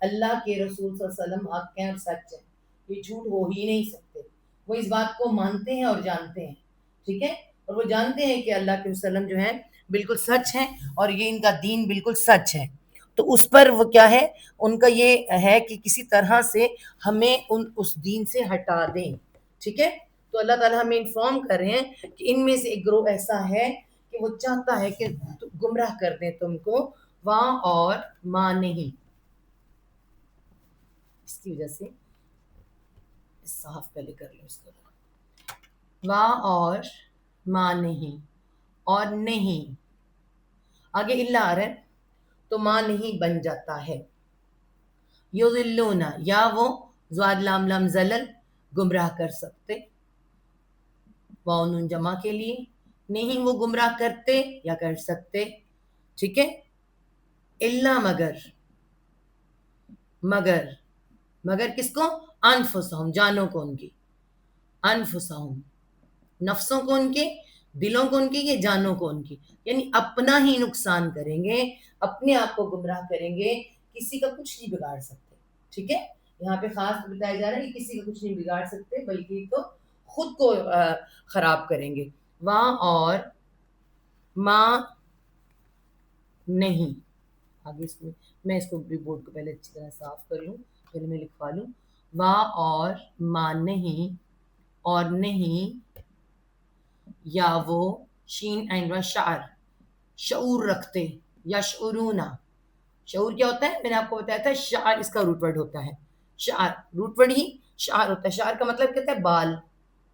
اللہ کے رسول صلی اللہ علیہ وسلم حق ہیں اور سچ ہیں، یہ جھوٹ ہو ہی نہیں سکتے. وہ اس بات کو مانتے ہیں اور جانتے ہیں، ٹھیک ہے، اور وہ جانتے ہیں کہ اللہ کے وسلم جو ہیں بالکل سچ ہیں اور یہ ان کا دین بالکل سچ ہے. تو اس پر وہ کیا ہے، ان کا یہ ہے کہ کسی طرح سے ہمیں اس دین سے ہٹا دیں. ٹھیک ہے، تو اللہ تعالیٰ ہمیں انفارم کر رہے ہیں کہ ان میں سے ایک گروہ ایسا ہے کہ وہ چاہتا ہے کہ گمراہ کر دیں تم کو، وہاں اور ماں نہیں. اس کی وجہ سے صاف پہلے کر لو اس کو، وہاں اور ماں نہیں اور نہیں، آگے اللہ آ رہا ہے تو ماں نہیں بن جاتا ہے. یضلون، یا وہ زواد لام لام زلل گمراہ کر سکتے، واؤن جمع کے لیے، نہیں وہ گمراہ کرتے یا کر سکتے. ٹھیک ہے، اللہ مگر، مگر، مگر کس کو؟ انفسہم، جانوں کو ان کی، انفسہم نفسوں کو ان کے، دلوں کو ان کے، یہ جانوں کو ان کی، یعنی اپنا ہی نقصان کریں گے، اپنے آپ کو گمراہ کریں گے، کسی کا کچھ نہیں بگاڑ سکتے. ٹھیک ہے، یہاں پہ خاص بتایا جا رہا ہے کہ کسی کا کچھ نہیں بگاڑ سکتے بلکہ تو خود کو خراب کریں گے. وہاں اور ماں نہیں، آگے اس کو میں اس کو بھی بورڈ کو پہلے اچھی طرح صاف کر لوں، پھر میں لکھوا لوں. وہاں اور ماں نہیں اور نہیں، یا وہ شین عین را شعر، شعور رکھتے، یشعرون. شعور کیا ہوتا ہے؟ میں نے آپ کو بتایا تھا شعر اس کا روٹ ورڈ ہوتا ہے. شعر روٹ ورڈ ہی شعر ہوتا ہے. شعر کا مطلب کہتا ہے بال،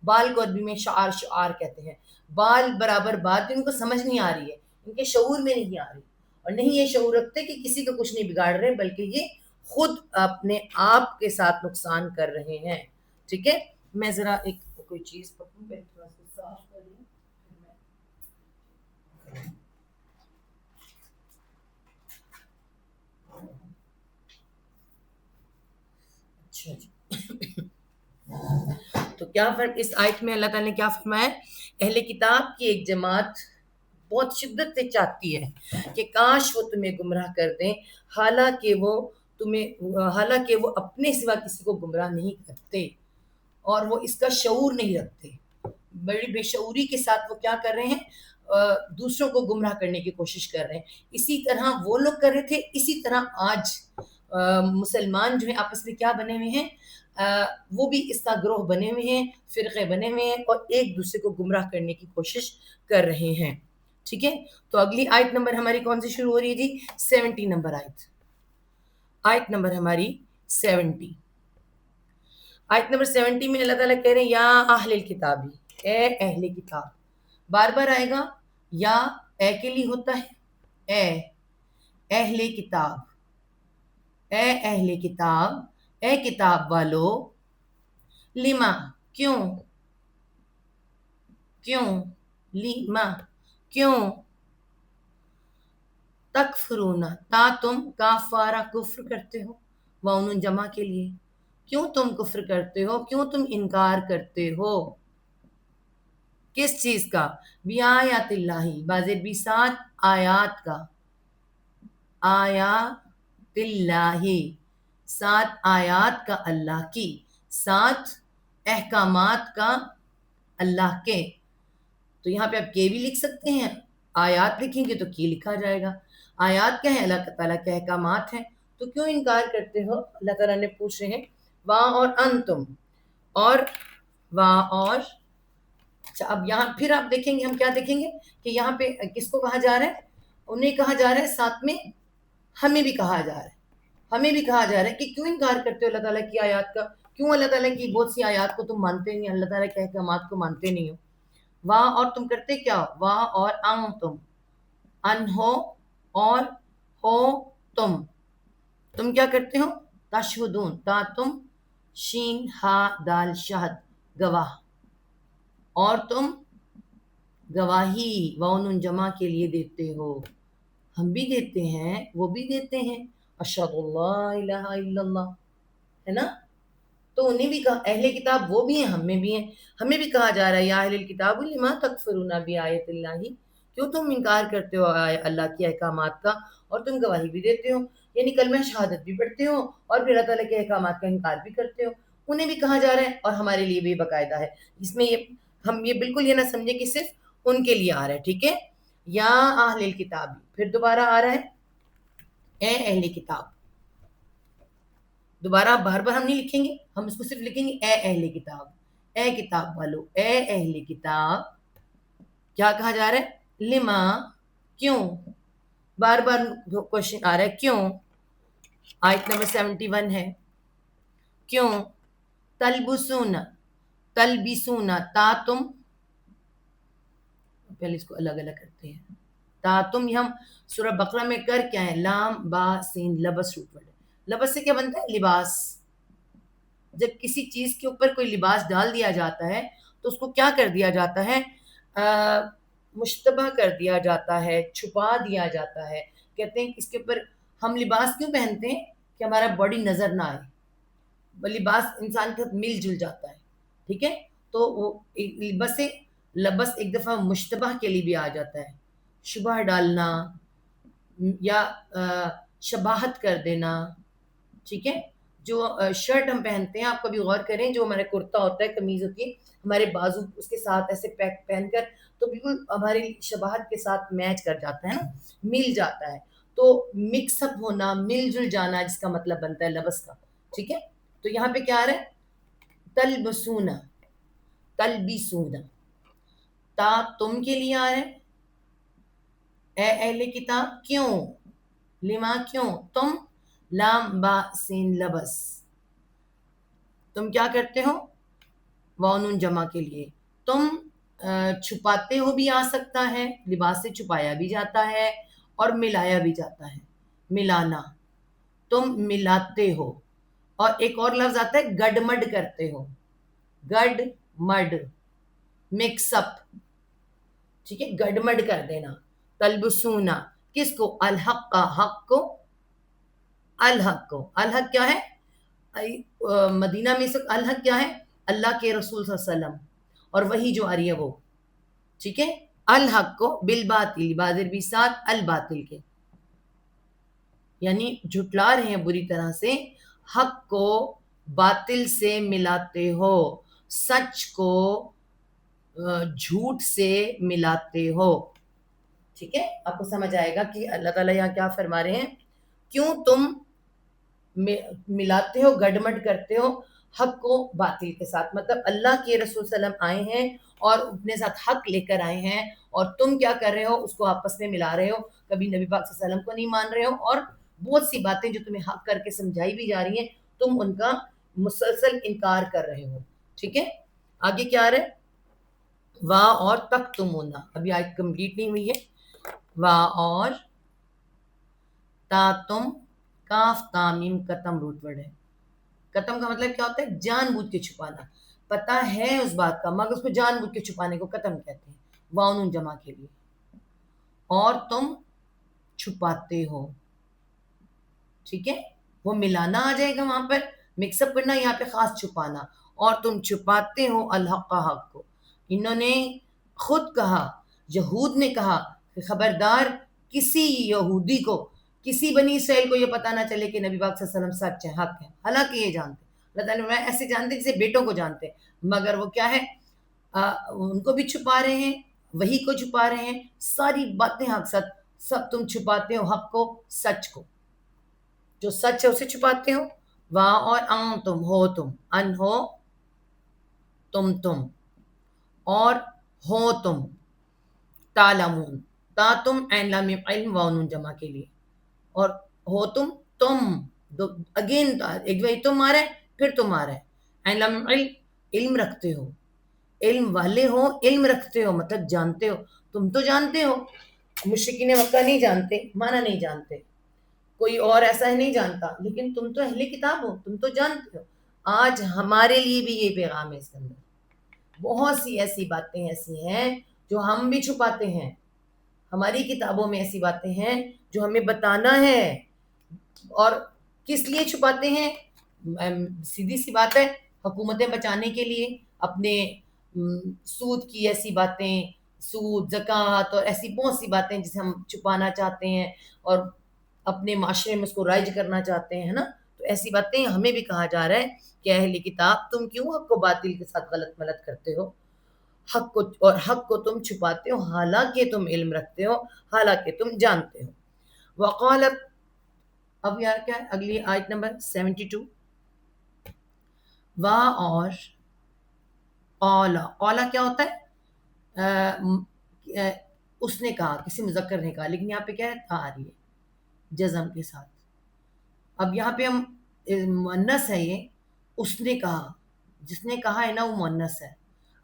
بال کو عربی میں شعر شعار کہتے ہیں. بال برابر بات ان کو سمجھ نہیں آ رہی ہے، ان کے شعور میں نہیں آ رہی، اور نہیں یہ شعور رکھتے کہ کسی کا کچھ نہیں بگاڑ رہے بلکہ یہ خود اپنے آپ کے ساتھ نقصان کر رہے ہیں. ٹھیک ہے، میں ذرا ایک کوئی چیز پکڑوں، پہلے تھوڑا سا صاف کر لوں. اچھا جی، تو کیا فرق اس آیت میں اللہ تعالیٰ نے کیا فرمایا؟ اہل کتاب کی ایک جماعت بہت شدت سے چاہتی ہے کہ کاش وہ تمہیں گمراہ کر دیں، حالانکہ وہ اپنے سوا کسی کو گمراہ نہیں کرتے اور وہ اس کا شعور نہیں رکھتے. بڑی بے شعوری کے ساتھ وہ کیا کر رہے ہیں؟ دوسروں کو گمراہ کرنے کی کوشش کر رہے ہیں. اسی طرح وہ لوگ کر رہے تھے، اسی طرح آج مسلمان جو ہیں آپس میں کیا بنے ہوئے ہیں؟ وہ بھی اس کا گروہ بنے ہوئے ہیں، فرقے بنے ہوئے ہیں اور ایک دوسرے کو گمراہ کرنے کی کوشش کر رہے ہیں. ٹھیک ہے، تو اگلی آیت نمبر ہماری کون سی شروع ہو رہی ہے جی؟ 70 نمبر آیت نمبر ہماری 70. آیت نمبر 70 میں اللہ تعالیٰ کہہ رہے ہیں یا اہل الکتابی، اے اہل کتاب. بار بار آئے گا، یا اے کے لیے ہوتا ہے، اے اہل کتاب، اے اہل کتاب، اے کتاب والو، لما کیوں، کیوں، لما کیوں، تکفرون تا تم کافارہ کفر کرتے ہو، واؤن جمع کے لیے، کیوں تم کفر کرتے ہو، کیوں تم انکار کرتے ہو کس چیز کا؟ بھی آیات اللہ، بازر بھی 7 آیات کا، آیات اللہ 7 آیات کا، اللہ کی 7 احکامات کا اللہ کے. تو یہاں پہ آپ کے بھی لکھ سکتے ہیں، آیات لکھیں گے تو کی لکھا جائے گا. آیات کیا ہے؟ اللہ تعالیٰ کے احکامات ہیں. تو کیوں انکار کرتے ہو؟ اللہ تعالیٰ نے پوچھ رہے ہیں. وہاں اور انتم، اور وہاں اور، اچھا اب یہاں پھر آپ دیکھیں گے، ہم کیا دیکھیں گے کہ یہاں پہ کس کو کہا جا رہا ہے؟ انہیں کہا جا رہا ہے، ساتھ میں ہمیں بھی کہا جا رہا ہے، ہمیں بھی کہا جا رہا ہے کہ کیوں انکار کرتے ہو اللہ تعالیٰ کی آیات کا، کیوں اللہ تعالیٰ کی بہت سی آیات کو تم مانتے نہیں، اللہ تعالیٰ کے احکامات کو مانتے نہیں ہو. وہاں اور تم کرتے کیا ہو؟ وہاں اور ان ہو اور ہو تم کیا کرتے ہو؟ تشہدون، تا تم، شین ہا دال شہد گواہ، اور تم گواہی واؤن جمع کے لیے دیتے ہو. ہم بھی دیتے ہیں، وہ بھی دیتے ہیں، اشہد اللہ الہ الا اللہ، ہے نا. تو انہیں بھی کہا، اہل کتاب وہ بھی ہیں، ہمیں بھی ہیں، ہمیں بھی کہا جا رہا ہے یا اہل الکتاب لما تکفرون بآیات اللہ، کیوں تم انکار کرتے ہو اللہ کی احکامات کا اور تم گواہی بھی دیتے ہو. یعنی کلمہ شہادت بھی پڑھتے ہو اور پھر اللہ تعالیٰ کے احکامات کا انکار بھی کرتے ہو، انہیں بھی کہا جا رہا ہے اور ہمارے لیے بھی باقاعدہ ہے. اس میں یہ ہم یہ بالکل یہ نہ سمجھیں کہ صرف ان کے لیے آ رہا ہے. ٹھیک ہے، یا اہل الکتاب، پھر دوبارہ آ رہا ہے اے اہل کتاب. دوبارہ بار بار ہم نہیں لکھیں گے، ہم اس کو صرف لکھیں گے اے اہل کتاب. اے کتاب والو، اے اہل کتاب. کیا کہا جا رہا ہے؟ لما، کیوں. بار بار کوشچن آ رہا ہے کیوں. آیت نمبر 71 ہے. کیوں؟ تلبسون، تلبسون، تا تم، پہلے اس کو الگ الگ کرتے ہیں. تا تم، یہ ہم سورہ بقرہ میں کر کیا ہے؟ لام با سین، لبس روٹ ورڈ ہے. لبس سے کیا بنتا ہے؟ لباس. جب کسی چیز کے اوپر کوئی لباس ڈال دیا جاتا ہے تو اس کو کیا کر دیا جاتا ہے؟ مشتبہ کر دیا جاتا ہے، چھپا دیا جاتا ہے. کہتے ہیں کہ اس کے اوپر ہم لباس کیوں پہنتے ہیں؟ کہ ہمارا باڈی نظر نہ آئے. لباس انسان کے ساتھ مل جل جاتا ہے. ٹھیک ہے، تو وہ لبس سے لبس ایک دفعہ مشتبہ کے لیے بھی آ جاتا ہے، شبہ ڈالنا یا شباہت کر دینا. ٹھیک ہے، جو شرٹ ہم پہنتے ہیں، آپ کبھی غور کریں، جو ہمارا کرتا ہوتا ہے، قمیض ہوتی ہے، ہمارے بازو اس کے ساتھ ایسے پہن کر تو بالکل ہماری شباہت کے ساتھ میچ کر جاتا ہے نا، مل جاتا ہے. تو مکس اپ ہونا، مل جل جانا، جس کا مطلب بنتا ہے لبس کا. ٹھیک ہے، تو یہاں پہ کیا آ رہا ہے؟ تلبسون، تلبسون. تا تم کے لیے آ رہا ہے. اے اہل کتاب، کیوں؟ لما، کیوں؟ تم، لام با سین، لبس. تم کیا کرتے ہو؟ واؤن جمع کے لیے. تم چھپاتے ہو بھی آ سکتا ہے، لباس سے چھپایا بھی جاتا ہے اور ملایا بھی جاتا ہے. ملانا، تم ملاتے ہو. اور ایک اور لفظ آتا ہے گڈ مڈ کرتے ہو. گڈ مڈ، مکس اپ. ٹھیک ہے، گڈ مڈ کر دینا. تلبسونا، کس کو؟ الحق کا، حق کو. الحق کو، الحق کیا ہے؟ مدینہ میں اس وقت الحق کیا ہے؟ اللہ کے رسول صلی اللہ علیہ وسلم اور وہی جو آ رہی ہے وہ. ٹھیک ہے، الحق کو بالباطل، بادر بھی ساتھ الباطل کے، یعنی جھٹلا رہے ہیں بری طرح سے. حق کو باطل سے ملاتے ہو، سچ کو جھوٹ سے ملاتے ہو. ٹھیک ہے، آپ کو سمجھ آئے گا کہ اللہ تعالیٰ یہاں کیا فرما رہے ہیں. کیوں تم ملاتے ہو، گڈمڈ کرتے ہو حق کو باطل کے ساتھ. مطلب اللہ کے رسول صلی اللہ علیہ وسلم آئے ہیں اور اپنے ساتھ حق لے کر آئے ہیں اور تم کیا کر رہے ہو؟ اس کو آپس میں ملا رہے ہو. کبھی نبی پاک صلی اللہ علیہ وسلم کو نہیں مان رہے ہو اور بہت سی باتیں جو تمہیں حق کر کے سمجھائی بھی جا رہی ہیں تم ان کا مسلسل انکار کر رہے ہو. ٹھیک ہے، آگے کیا آ رہا ہے؟ وا اور تک تم ہونا، ابھی آیت کمپلیٹ نہیں ہوئی ہے. وا اور تا تم، کاف تامیم قتم روٹ ورڈ ہے. قتم کا مطلب کیا ہوتا ہے؟ جان بوجھ کے چھپانا. پتہ ہے اس بات کا مگر اس کو جان بوجھ کے چھپانے کو قتم کہتے ہیں، واؤن جمع کے لیے. اور تم چھپاتے ہو. ٹھیک ہے، وہ ملانا آ جائے گا وہاں پر، مکس اپ کرنا، یہاں پہ خاص چھپانا. اور تم چھپاتے ہو الحق کا، حق کو. انہوں نے خود کہا، یہود نے کہا کہ خبردار کسی یہودی کو، کسی بنی اسرائیل کو یہ پتہ نہ چلے کہ نبی پاک صلی اللہ علیہ وسلم سچ ہے، حق ہے. حالانکہ یہ جانتے، اللہ تعالیٰ نے ایسے جانتے جسے بیٹوں کو جانتے، مگر وہ کیا ہے؟ ان کو بھی چھپا رہے ہیں، وہی کو چھپا رہے ہیں، ساری باتیں حق سچ سب تم چھپاتے ہو، حق کو، سچ کو. جو سچ ہے اسے چھپاتے ہو. وہاں اور ان تم ہو، تم ان ہو، تم اور ہو تم، تعلمون. تا تم عین لام میم علم واؤن جمع کے لیے. اور ہو تم اگین ایک بار تم آ رہا ہے پھر تم آ رہا ہے. عین لام میم علم، علم رکھتے ہو، علم والے ہو، علم رکھتے ہو مطلب جانتے ہو. تم تو جانتے ہو، مشرکین مکہ نہیں جانتے، معنی نہیں جانتے، کوئی اور ایسا نہیں جانتا، لیکن تم تو اہل کتاب ہو، تم تو جانتے ہو. آج ہمارے لیے بھی یہ پیغام ہے. اس کے اندر بہت سی ایسی باتیں ایسی ہیں جو ہم بھی چھپاتے ہیں. ہماری کتابوں میں ایسی باتیں ہیں جو ہمیں بتانا ہے. اور کس لیے چھپاتے ہیں؟ سیدھی سی بات ہے، حکومتیں بچانے کے لیے، اپنے سود کی ایسی باتیں، سود، زکوٰۃ اور ایسی بہت سی باتیں جسے ہم چھپانا چاہتے ہیں. اور اپنے معاشرے میں اس کو رائج کرنا چاہتے ہیں نا، تو ایسی باتیں ہمیں بھی کہا جا رہا ہے کہ اہل کتاب تم کیوں حق کو باطل کے ساتھ غلط ملت کرتے ہو، حق کو تم چھپاتے ہو حالانکہ تم علم رکھتے ہو، حالانکہ تم جانتے ہو۔ وقالت، اب یار کیا ہے اگلی آیت نمبر 72، وا اور قولا کیا ہوتا ہے؟ اس نے کہا، کسی مذکر نے کہا، لیکن یہاں پہ کیا ہے؟ تھا آ رہی ہے جزم کے ساتھ۔ اب یہاں پہ ہم مؤنث ہے، یہ اس نے کہا، جس نے کہا ہے نا وہ مؤنث ہے،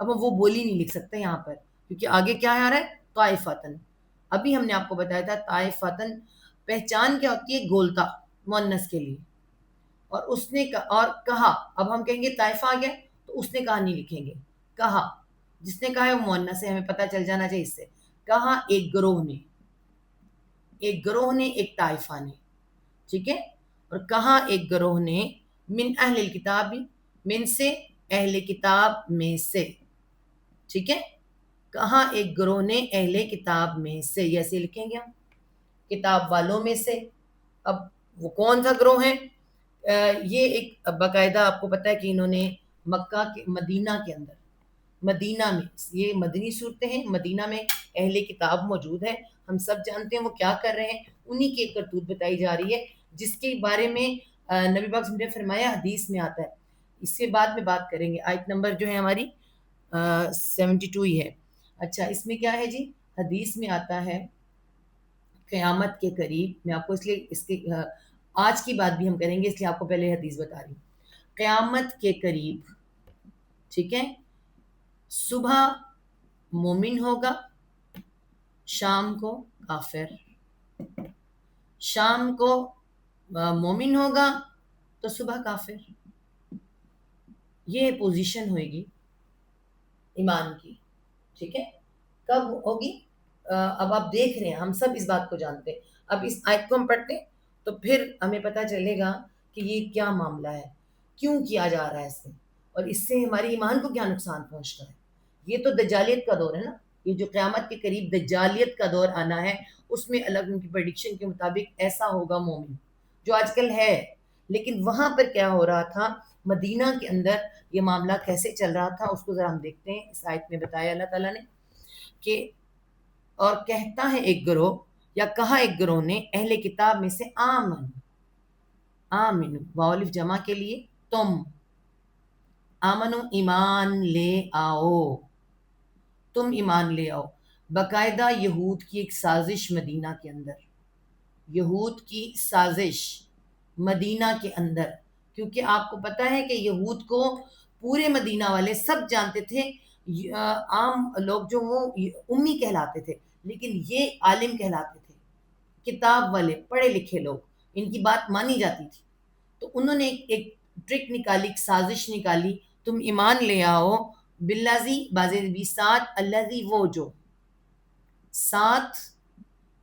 اب ہم وہ بولی نہیں لکھ سکتے یہاں پر، کیونکہ آگے کیا ہے آ رہا ہے؟ طائفتن۔ ابھی ہم نے آپ کو بتایا تھا طائفتن پہچان کیا ہوتی ہے؟ گولتا، مؤنث کے لیے۔ اور اس نے اور کہا، اب ہم کہیں گے طائفہ آ گیا تو اس نے کہا نہیں لکھیں گے، کہا، جس نے کہا ہے وہ مؤنث ہے، ہمیں پتہ چل جانا چاہیے اس سے۔ کہا ایک گروہ نے، ایک گروہ نے، ایک طائفہ نے، ٹھیک ہے؟ اور کہا ایک گروہ نے، من اہل الکتاب، من سے، اہل کتاب میں سے، ٹھیک ہے؟ کہا ایک گروہ نے اہل کتاب میں سے، ایسے لکھیں گے ہم، کتاب والوں میں سے۔ اب وہ کون سا گروہ ہے؟ یہ ایک باقاعدہ آپ کو پتہ ہے کہ انہوں نے مکہ کے مدینہ کے اندر، مدینہ میں، یہ مدنی صورتیں ہیں، مدینہ میں اہل کتاب موجود ہے، ہم سب جانتے ہیں وہ کیا کر رہے ہیں، انہی کی ایک کرتوت بتائی جا رہی ہے، جس کے بارے میں نبی پاک نے فرمایا حدیث میں آتا ہے، اس سے بعد میں بات کریں گے۔ آیت نمبر جو ہے ہماری 72 ہی ہے۔ اچھا، اس میں کیا ہے جی؟ حدیث میں آتا ہے قیامت کے قریب، میں آپ کو اس لیے اس کے آج کی بات بھی ہم کریں گے، اس لیے آپ کو پہلے حدیث بتا رہی ہوں۔ قیامت کے قریب، ٹھیک ہے، صبح مومن ہوگا، شام کو کافر، شام کو مومن ہوگا تو صبح کافر، یہ پوزیشن ہوئے گی ایمان کی، ٹھیک ہے؟ کب ہوگی؟ اب آپ دیکھ رہے ہیں، ہم سب اس بات کو جانتے ہیں، اب اس آیت کو ہم پڑھتے ہیں تو پھر ہمیں پتہ چلے گا کہ یہ کیا معاملہ ہے، کیوں کیا جا رہا ہے اسے، اور اس سے ہماری ایمان کو کیا نقصان پہنچتا ہے۔ یہ تو دجالیت کا دور ہے نا، یہ جو قیامت کے قریب دجالیت کا دور آنا ہے، اس میں الگ ان کی پریڈکشن کے مطابق ایسا ہوگا مومن، جو آج کل ہے، لیکن وہاں پر کیا ہو رہا تھا، مدینہ کے اندر یہ معاملہ کیسے چل رہا تھا، اس کو ذرا ہم دیکھتے ہیں۔ اس آیت میں بتایا اللہ تعالیٰ نے کہ اور کہتا ہے ایک گروہ، یا کہا ایک گروہ نے اہل کتاب میں سے، آمن، آمن واولف جمع کے لیے تم، آمنو ایمان لے آؤ، تم ایمان لے آؤ۔ باقاعدہ یہود کی ایک سازش مدینہ کے اندر، یہود کی سازش مدینہ کے اندر، کیونکہ آپ کو پتہ ہے کہ یہود کو پورے مدینہ والے سب جانتے تھے، عام لوگ جو وہ امی کہلاتے تھے، لیکن یہ عالم کہلاتے تھے، کتاب والے پڑھے لکھے لوگ، ان کی بات مانی جاتی تھی۔ تو انہوں نے ایک ٹرک نکالی، ایک سازش نکالی، تم ایمان لے آؤ، باللذی، بازی بھی ساتھ، الذی وہ جو، ساتھ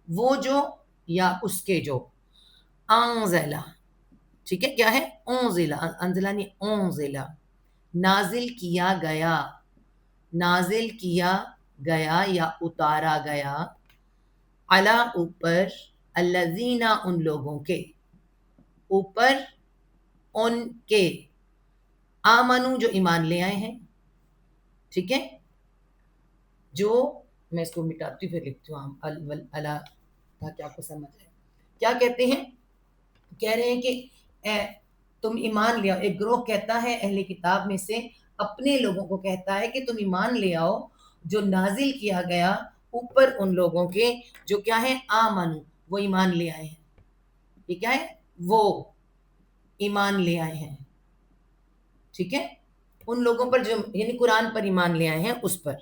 وہ جو یا اس کے جو، انزلہ، ٹھیک ہے، کیا ہے؟ انزلہ، انزلہ نہیں، انزلہ، نازل کیا گیا، نازل کیا گیا یا اتارا گیا، علی اوپر، الذین ان لوگوں کے، اوپر ان کے، آمنو جو ایمان لے آئے ہیں، ٹھیک ہے، جو، میں اس کو مٹاتی پھر لکھتی ہوں اللہ تاکہ آپ کو سمجھ آئے کیا کہتے ہیں۔ کہہ رہے ہیں کہ تم ایمان لے آؤ، ایک گروہ کہتا ہے اہل کتاب میں سے اپنے لوگوں کو کہتا ہے کہ تم ایمان لے آؤ جو نازل کیا گیا اوپر ان لوگوں کے جو کیا ہے، آمنو، وہ ایمان لے آئے ہیں، یہ کیا ہے؟ وہ ایمان لے آئے ہیں، ٹھیک ہے، ان لوگوں پر جو یعنی قرآن پر ایمان لے آئے ہیں، اس پر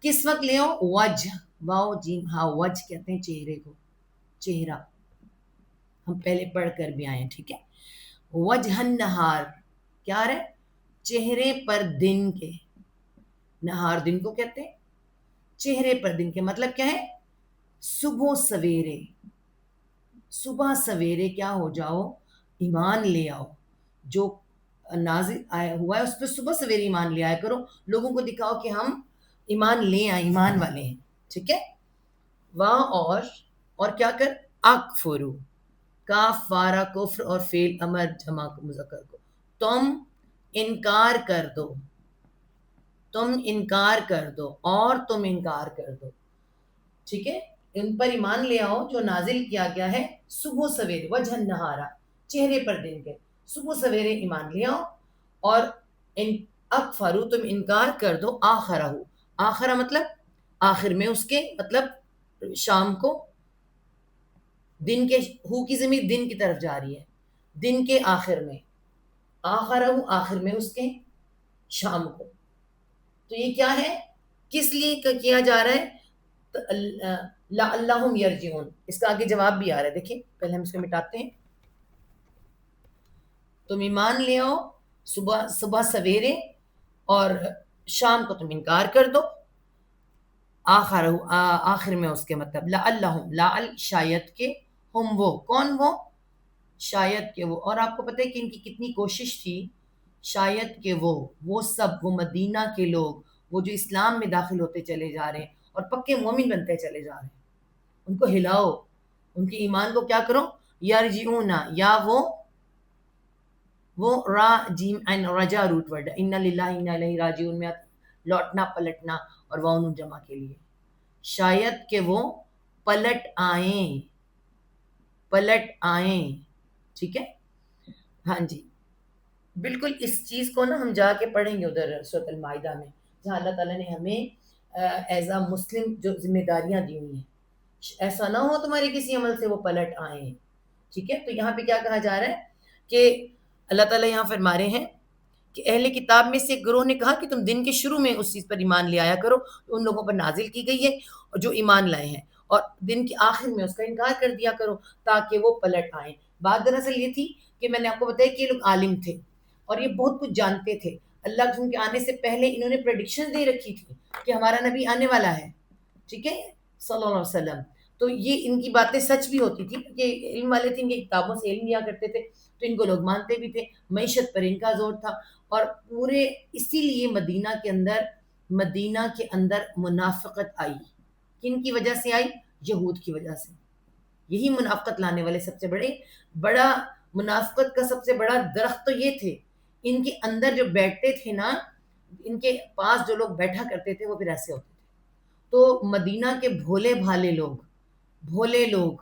کس وقت لے آؤ؟ وجہ، واو جیم ہا، وجہ کہتے ہیں چہرے کو، چہرہ، ہم پہلے پڑھ کر بھی آئے ہیں، ٹھیک ہے، وجہ النہار، کیا رہے؟ چہرے پر دن کے، نہار دن کو کہتے ہیں، چہرے پر دن کے مطلب کیا ہے؟ صبح سویرے، صبح سویرے کیا ہو جاؤ، ایمان لے آؤ، جو نازل آیا ہوا ہے اس پہ صبح سویرے ایمان لے آیا کرو، لوگوں کو دکھاؤ کہ ہم ایمان لے آئے، ایمان والے ہیں، ٹھیک ہے۔ وہاں اور کیا کر، اکفرو، کاف فارا کفر اور فعل امر جمع مذکر کو. تم انکار کر دو، تم انکار کر دو اور تم انکار کر دو. ٹھیک ہے، ان پر ایمان لے آؤ جو نازل کیا گیا ہے صبح سویرے، وجہ نہارا، چہرے پر دن کے، صبح سویرے ایمان لے آؤ. اور ان اکفرو تم انکار کر دو آخرہ، آخرہ مطلب آخر میں اس کے، مطلب شام کو، دن کے، ہو کی ضمیر دن کی طرف جا رہی ہے، دن کے آخر میں، آخرہ آخر میں اس کے، شام کو. تو یہ کیا ہے، کس لیے کیا جا رہا ہے؟ لعلہم یرجعون. اس کا آگے جواب بھی آ رہا ہے، دیکھیں پہلے ہم اس کو مٹاتے ہیں. تم ایمان لے آؤ صبح سویرے اور شام کو تم انکار کر دو. آخر میں اس کے مطلب لعلہم، لعل شاید کہ، ہم وہ، کون وہ؟ شاید کہ وہ. اور آپ کو پتہ ہے کہ ان کی کتنی کوشش تھی، شاید کہ وہ سب، وہ مدینہ کے لوگ، وہ جو اسلام میں داخل ہوتے چلے جا رہے ہیں اور پکے مومن بنتے چلے جا رہے ہیں، ان کو ہلاؤ، ان کے ایمان کو کیا کرو، یرجعون، یا وہ را جیم این رجا روٹ ورڈ، ان للہ انا الیہ راجعون میں لوٹنا پلٹنا، اور واؤن جمع کے لیے. شاید کہ وہ پلٹ آئیں، پلٹ آئیں. ٹھیک ہے، ہاں جی. بالکل اس چیز کو نا ہم جا کے پڑھیں گے ادھر سورۃ المائدہ میں، جہاں اللہ تعالیٰ نے ہمیں ایز اے مسلم جو ذمہ داریاں دی ہوئی ہیں، ایسا نہ ہو تمہارے کسی عمل سے وہ پلٹ آئیں. ٹھیک ہے، تو یہاں پہ کیا کہا جا رہا ہے کہ اللہ تعالیٰ یہاں فرما رہے ہیں کہ اہل کتاب میں سے ایک گروہ نے کہا کہ تم دن کے شروع میں اس چیز پر ایمان لے آیا کرو تو ان لوگوں پر نازل کی گئی ہے اور جو ایمان لائے ہیں، اور دن کے آخر میں اس کا انکار کر دیا کرو تاکہ وہ پلٹ آئیں. بات دراصل یہ تھی کہ میں نے آپ کو بتایا کہ یہ لوگ عالم تھے اور یہ بہت کچھ جانتے تھے. اللہ رسول کے آنے سے پہلے انہوں نے پریڈکشن دے رکھی تھی کہ ہمارا نبی آنے والا ہے. ٹھیک ہے، صلی اللہ علیہ وسلم. تو یہ ان کی باتیں سچ بھی ہوتی تھی کیونکہ علم والے تھے، ان کی کتابوں سے علم لیا کرتے تھے، تو ان کو لوگ مانتے بھی تھے. معیشت پر ان کا زور تھا، اور پورے اسی لیے مدینہ کے اندر منافقت آئی. کن کی وجہ سے آئی؟ یہود کی وجہ سے. یہی منافقت لانے والے سب سے بڑا منافقت کا سب سے بڑا درخت تو یہ تھے. ان کے اندر جو بیٹھتے تھے نا، ان کے پاس جو لوگ بیٹھا کرتے تھے وہ پھر ایسے ہوتے تھے. تو مدینہ کے بھولے لوگ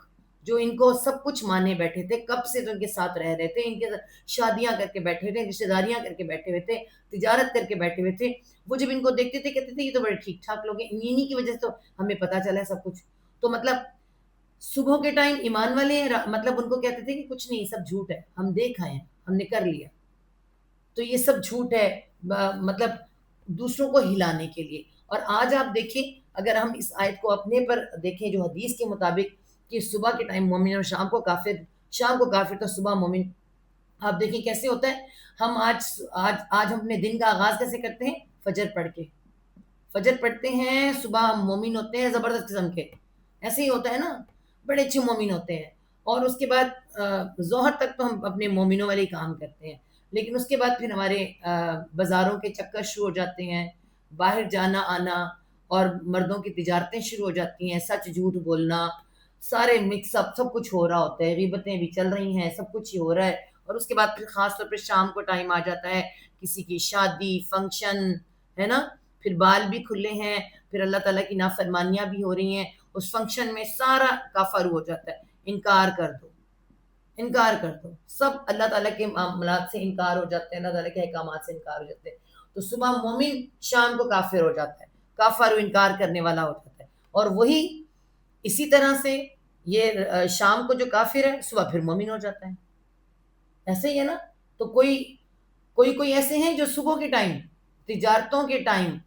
جو ان کو سب کچھ مانے بیٹھے تھے، کب سے تو ان کے ساتھ رہ رہے تھے، ان کے شادیاں کر کے بیٹھے تھے، رشتہ داریاں کر کے بیٹھے ہوئے تھے، تجارت کر کے بیٹھے ہوئے تھے، وہ جب ان کو دیکھتے تھے کہتے تھے یہ تو بڑے ٹھیک ٹھاک لوگ ہیں، انہی کی وجہ سے تو ہمیں پتہ چلا ہے سب کچھ. تو مطلب صبح کے ٹائم ایمان والے ہیں، مطلب ان کو کہتے تھے کہ کچھ نہیں، سب جھوٹ ہے، ہم دیکھ آئے ہیں، ہم نے کر لیا. تو یہ سب جھوٹ ہے، مطلب دوسروں کو ہلانے کے لیے. اور آج آپ دیکھیں، اگر ہم اس آیت کو اپنے پر دیکھیں جو حدیث کے مطابق کہ صبح کے ٹائم مومن اور شام کو کافر تو صبح مومن، آپ دیکھیں کیسے ہوتا ہے. ہم آج ہم اپنے دن کا آغاز کیسے کرتے ہیں؟ فجر پڑھ کے. فجر پڑھتے ہیں، صبح ہم مومن ہوتے ہیں زبردست قسم کے، ایسے ہی ہوتا ہے نا، بڑے اچھے مومن ہوتے ہیں. اور اس کے بعد ظہر تک تو ہم اپنے مومنوں والے کام کرتے ہیں، لیکن اس کے بعد پھر ہمارے بازاروں کے چکر شروع ہو جاتے ہیں، باہر جانا آنا، اور مردوں کی تجارتیں شروع ہو جاتی ہیں، سچ جھوٹ بولنا، سارے مکس اپ، سب کچھ ہو رہا ہوتا ہے، غیبتیں بھی چل رہی ہیں، سب کچھ ہی ہو رہا ہے. اور اس کے بعد پھر خاص طور پہ شام کو ٹائم آ جاتا ہے، کسی کی شادی فنکشن ہے نا، پھر بال بھی کھلے ہیں، پھر اللہ تعالیٰ کی نافرمانیاں بھی ہو رہی ہیں، اس فنکشن میں سارا کافر ہو جاتا ہے. انکار کر دو، سب اللہ تعالیٰ کے معاملات سے انکار ہو جاتے ہیں، اللہ تعالیٰ کے احکامات سے انکار ہو جاتے ہیں. تو صبح مومن، شام کو کافر ہو جاتا ہے، کافر و انکار کرنے والا ہو جاتا ہے. اور وہی اسی طرح سے یہ شام کو جو کافر ہے صبح پھر مومن ہو جاتا ہے. ایسے ہی ہے نا. تو کوئی ایسے ہیں جو صبح کے ٹائم، تجارتوں کے ٹائم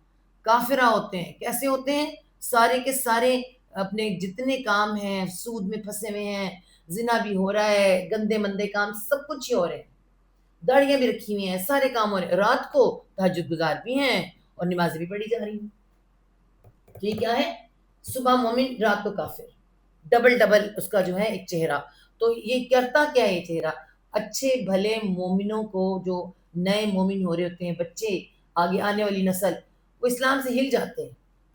کافرہ ہوتے ہیں. کیسے ہوتے ہیں؟ سارے کے سارے اپنے جتنے کام ہیں سود میں پھنسے ہوئے ہیں، زنا بھی ہو رہا ہے، گندے مندے کام سب کچھ ہی ہو رہے ہیں، داڑیاں بھی رکھی ہوئی ہیں، سارے کام ہو رہے ہیں، رات کو تہجد گزار بھی ہیں اور نمازیں بھی پڑھی جا رہی ہیں. یہ کیا ہے؟ صبح مومن، رات کو کافر، ڈبل اس کا جو ہے ایک چہرہ. تو یہ کرتا کیا ہے یہ چہرہ؟ اچھے بھلے مومنوں کو، جو نئے مومن ہو رہے ہوتے ہیں، بچے، آگے آنے والی نسل، وہ اسلام سے ہل جاتے ہیں.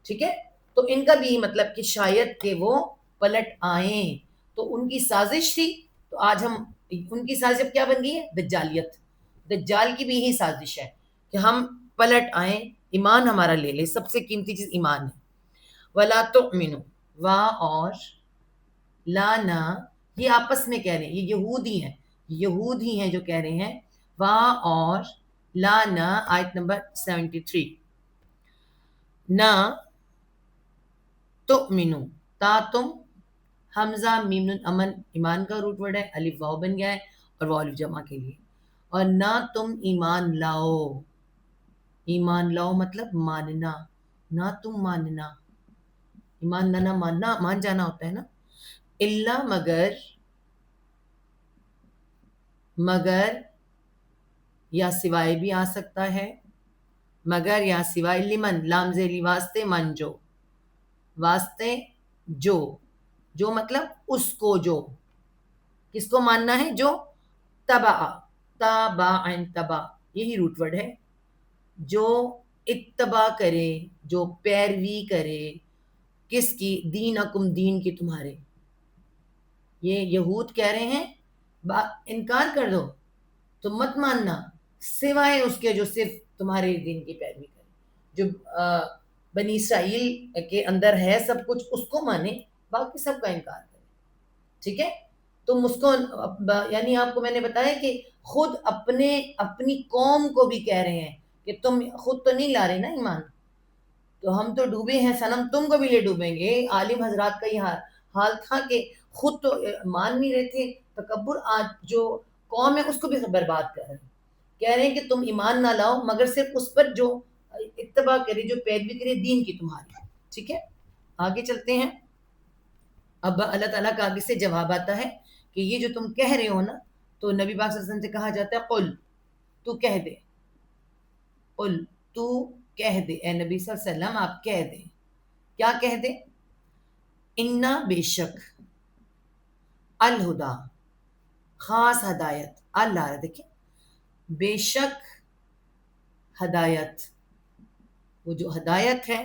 ٹھیک ہے، تو ان کا بھی مطلب کہ شاید کہ وہ پلٹ آئیں. تو ان کی سازش تھی تو آج ہم ان کی سازش اب کیا بن گئی ہے؟ دجالیت. دجال کی بھی یہی سازش ہے کہ ہم پلٹ آئیں، ایمان ہمارا لے لے. سب سے قیمتی چیز ایمان ہے. ولا تؤمنوا، وا اور لا نہ، یہ آپس میں کہہ رہے ہیں، یہ یہودی ہیں، یہود ہی ہیں جو کہہ رہے ہیں. وا اور لا نہ، آیت نمبر 73. نہ تؤمنو، تا تم، حمزہ میم نون امن ایمان کا روٹ ورڈ ہے، الف واو بن گیا ہے اور واو الف جمع کے لیے. اور نہ تم ایمان لاؤ. ایمان لاؤ مطلب ماننا، نہ تم ماننا. ایمان لانا ماننا، مان جانا ہوتا ہے نا. اللہ مگر یا سوائے بھی آ سکتا ہے. مگر یا سوائے، لمن لام ذیلی واسطے، من جو، واسطے جو مطلب اس کو، جو کس کو ماننا ہے؟ جو تبع، تبع یہی روٹ ورڈ ہے. جو اتباع کرے، جو پیروی کرے، کس کی؟ دینکم، دین کی تمہارے. یہ یہود کہہ رہے ہیں انکار کر دو، تم مت ماننا سوائے اس کے جو صرف تمہارے دین کی پیروی کرے. جو بنی اسرائیل کے اندر ہے سب کچھ، اس کو مانے، باقی سب کا انکار کرے. ٹھیک ہے؟ تم اس کو، یعنی آپ کو میں نے بتایا کہ خود اپنی قوم کو بھی کہہ رہے ہیں کہ تم خود تو نہیں لا رہے نا ایمان، تو ہم تو ڈوبے ہیں صنم، تم کو بھی لے ڈوبیں گے. عالم حضرات کا یہ حال تھا کہ خود تو مان نہیں رہے تھے. تکبر آج جو قوم ہے اس کو بھی برباد کر رہے ہیں. کہہ رہے ہیں کہ تم ایمان نہ لاؤ مگر صرف اس پر جو اتباع کرے، جو پیروی کرے دین کی تمہاری. ٹھیک ہے، آگے چلتے ہیں. اب اللہ تعالیٰ کا آگے سے جواب آتا ہے کہ یہ جو تم کہہ رہے ہو نا، تو نبی پاک صلی اللہ علیہ وسلم سے کہا جاتا ہے قل، تو کہہ دے. قل، تو کہہ دے، اے نبی صلی اللہ علیہ وسلم آپ کہہ دیں. کیا کہہ دیں؟ انا، بے شک، الہدا، خاص ہدایت، اللہ دیکھیں، بے شک ہدایت، وہ جو ہدایت ہے،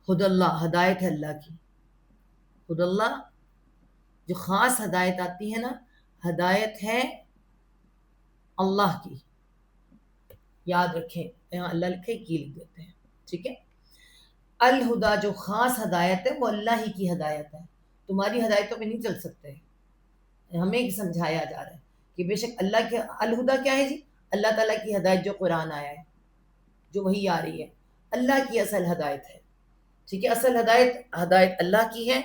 خود اللہ، ہدایت ہے اللہ کی. خود اللہ جو خاص ہدایت آتی ہے نا، ہدایت ہے اللہ کی. یاد رکھیں، یہاں اللہ لکھے کی لکھ دیتے ہیں. ٹھیک ہے؟ الہدا جو خاص ہدایت ہے وہ اللہ ہی کی ہدایت ہے. تمہاری ہدایتوں پہ نہیں چل سکتے. ہمیں سمجھایا جا رہا ہے کہ بے شک اللہ کے الہدا کیا ہے جی؟ اللہ تعالیٰ کی ہدایت جو قرآن آیا ہے، جو وہی آ رہی ہے، اللہ کی اصل ہدایت ہے. ٹھیک ہے؟ اصل ہدایت اللہ کی ہے.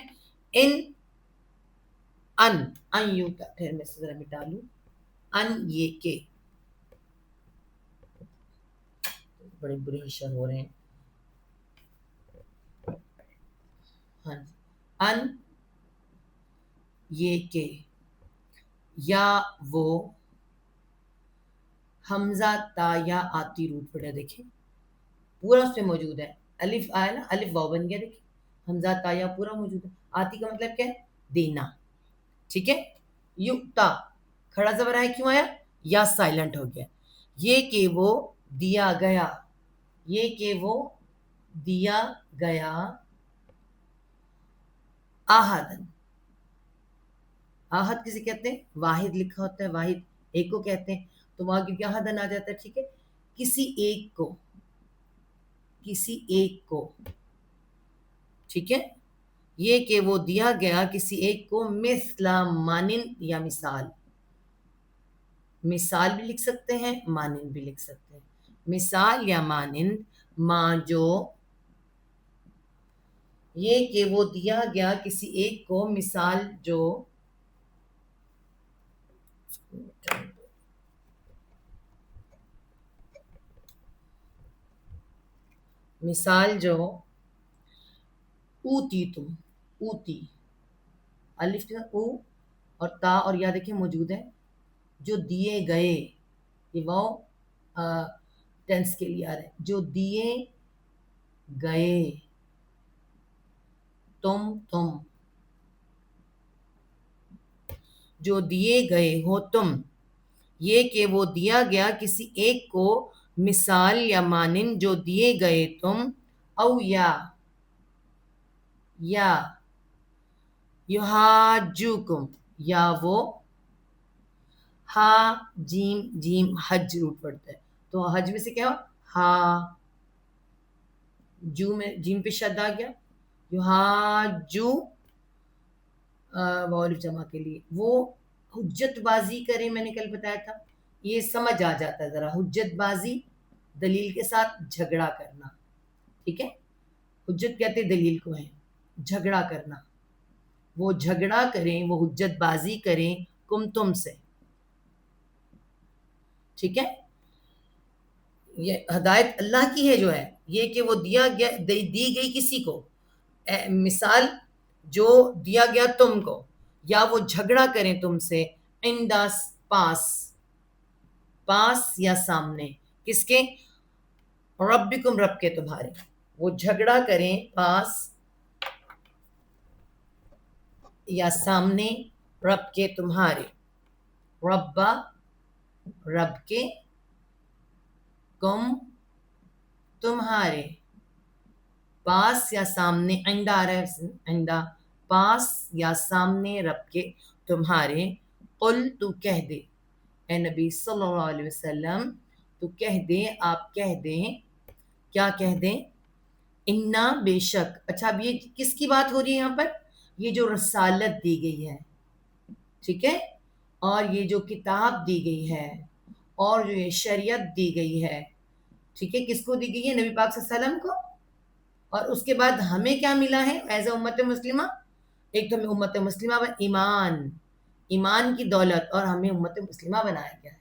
ان یوں کا پھر میں ذرا مٹا لوں، ان یہ کہ، بڑے برے اشار ہو رہے ہیں. ہاں جی، ان یہ کہ، یا وہ، حمزہ تا یا آتی روٹ پڑا، دیکھیں پورا اس میں موجود ہے. الف آیا نا، الف واو بن گیا. دیکھیں حمزہ تا یا پورا موجود ہے. آتی کا مطلب کیا ہے؟ دینا. ٹھیک ہے؟ یؤتا کھڑا زبر ہے، کیوں آیا؟ یا سائلنٹ ہو گیا. یہ کہ وہ دیا گیا، یہ کہ وہ دیا گیا، آہدن، آہد کسے کہتے ہیں؟ واحد لکھا ہوتا ہے، واحد ایک کو کہتے ہیں. تو وہاں کیونکہ آہدن آ جاتا ہے. ٹھیک ہے؟ کسی ایک کو، کسی ایک کو. ٹھیک ہے؟ یہ کہ وہ دیا گیا کسی ایک کو، مثل مانند یا مثال. مثال بھی لکھ سکتے ہیں، مانند بھی لکھ سکتے ہیں. مثال یا مانند ما جو، یہ کہ وہ دیا گیا کسی ایک کو، مثال جو، مثال جو، اوتی تم، اوتی، الف او اور تا اور یا دیکھیں موجود ہے. جو دیے گئے، یہ وہ ٹینس کے لیے آ رہا ہے. جو دیے گئے تم، جو دیے گئے ہو تم. یہ کہ وہ دیا گیا کسی ایک کو، مثال یا مانند جو دیے گئے تم، او یا یحاجوکم، یا وہ ہا جیم جیم حج روٹ پڑتا ہے، تو حج میں سے کیا ہو ہا، جو میں جیم پہ شد آ گیا، جو حاجو واو جمع کے لیے، وہ حجت بازی کریں، میں نے کل بتایا تھا، یہ سمجھ آ جاتا ہے ذرا، حجت بازی دلیل کے ساتھ جھگڑا کرنا، ٹھیک ہے، حجت کہتے دلیل کو ہے، جھگڑا کرنا، وہ جھگڑا کریں، وہ حجت بازی کریں تم سے، ٹھیک ہے، یہ ہدایت اللہ کی ہے جو ہے، یہ کہ وہ دیا گیا دی گئی کسی کو، مثال جو دیا گیا تم کو، یا وہ جھگڑا کریں تم سے، انداز پاس یا سامنے، کس کے، ربکم رب کے تمہارے، وہ جھگڑا کریں پاس یا سامنے رب کے تمہارے، ربا رب کے، کم تمہارے، پاس یا سامنے، عند آ رہا ہے، عند پاس یا سامنے رب کے تمہارے، قل تو کہہ دے، اے نبی صلی اللہ علیہ وسلم تو کہہ دیں، آپ کہہ دیں، کیا کہہ دیں، انا بے شک، اچھا اب یہ کس کی بات ہو رہی ہے یہاں پر، یہ جو رسالت دی گئی ہے، ٹھیک ہے، اور یہ جو کتاب دی گئی ہے، اور جو یہ شریعت دی گئی ہے، ٹھیک ہے، کس کو دی گئی ہے، نبی پاک صلی اللہ علیہ وسلم کو، اور اس کے بعد ہمیں کیا ملا ہے ایز اے امت مسلمہ، ایک تو ہمیں امت مسلمہ ایمان کی دولت، اور ہمیں امت مسلمہ بنایا گیا ہے،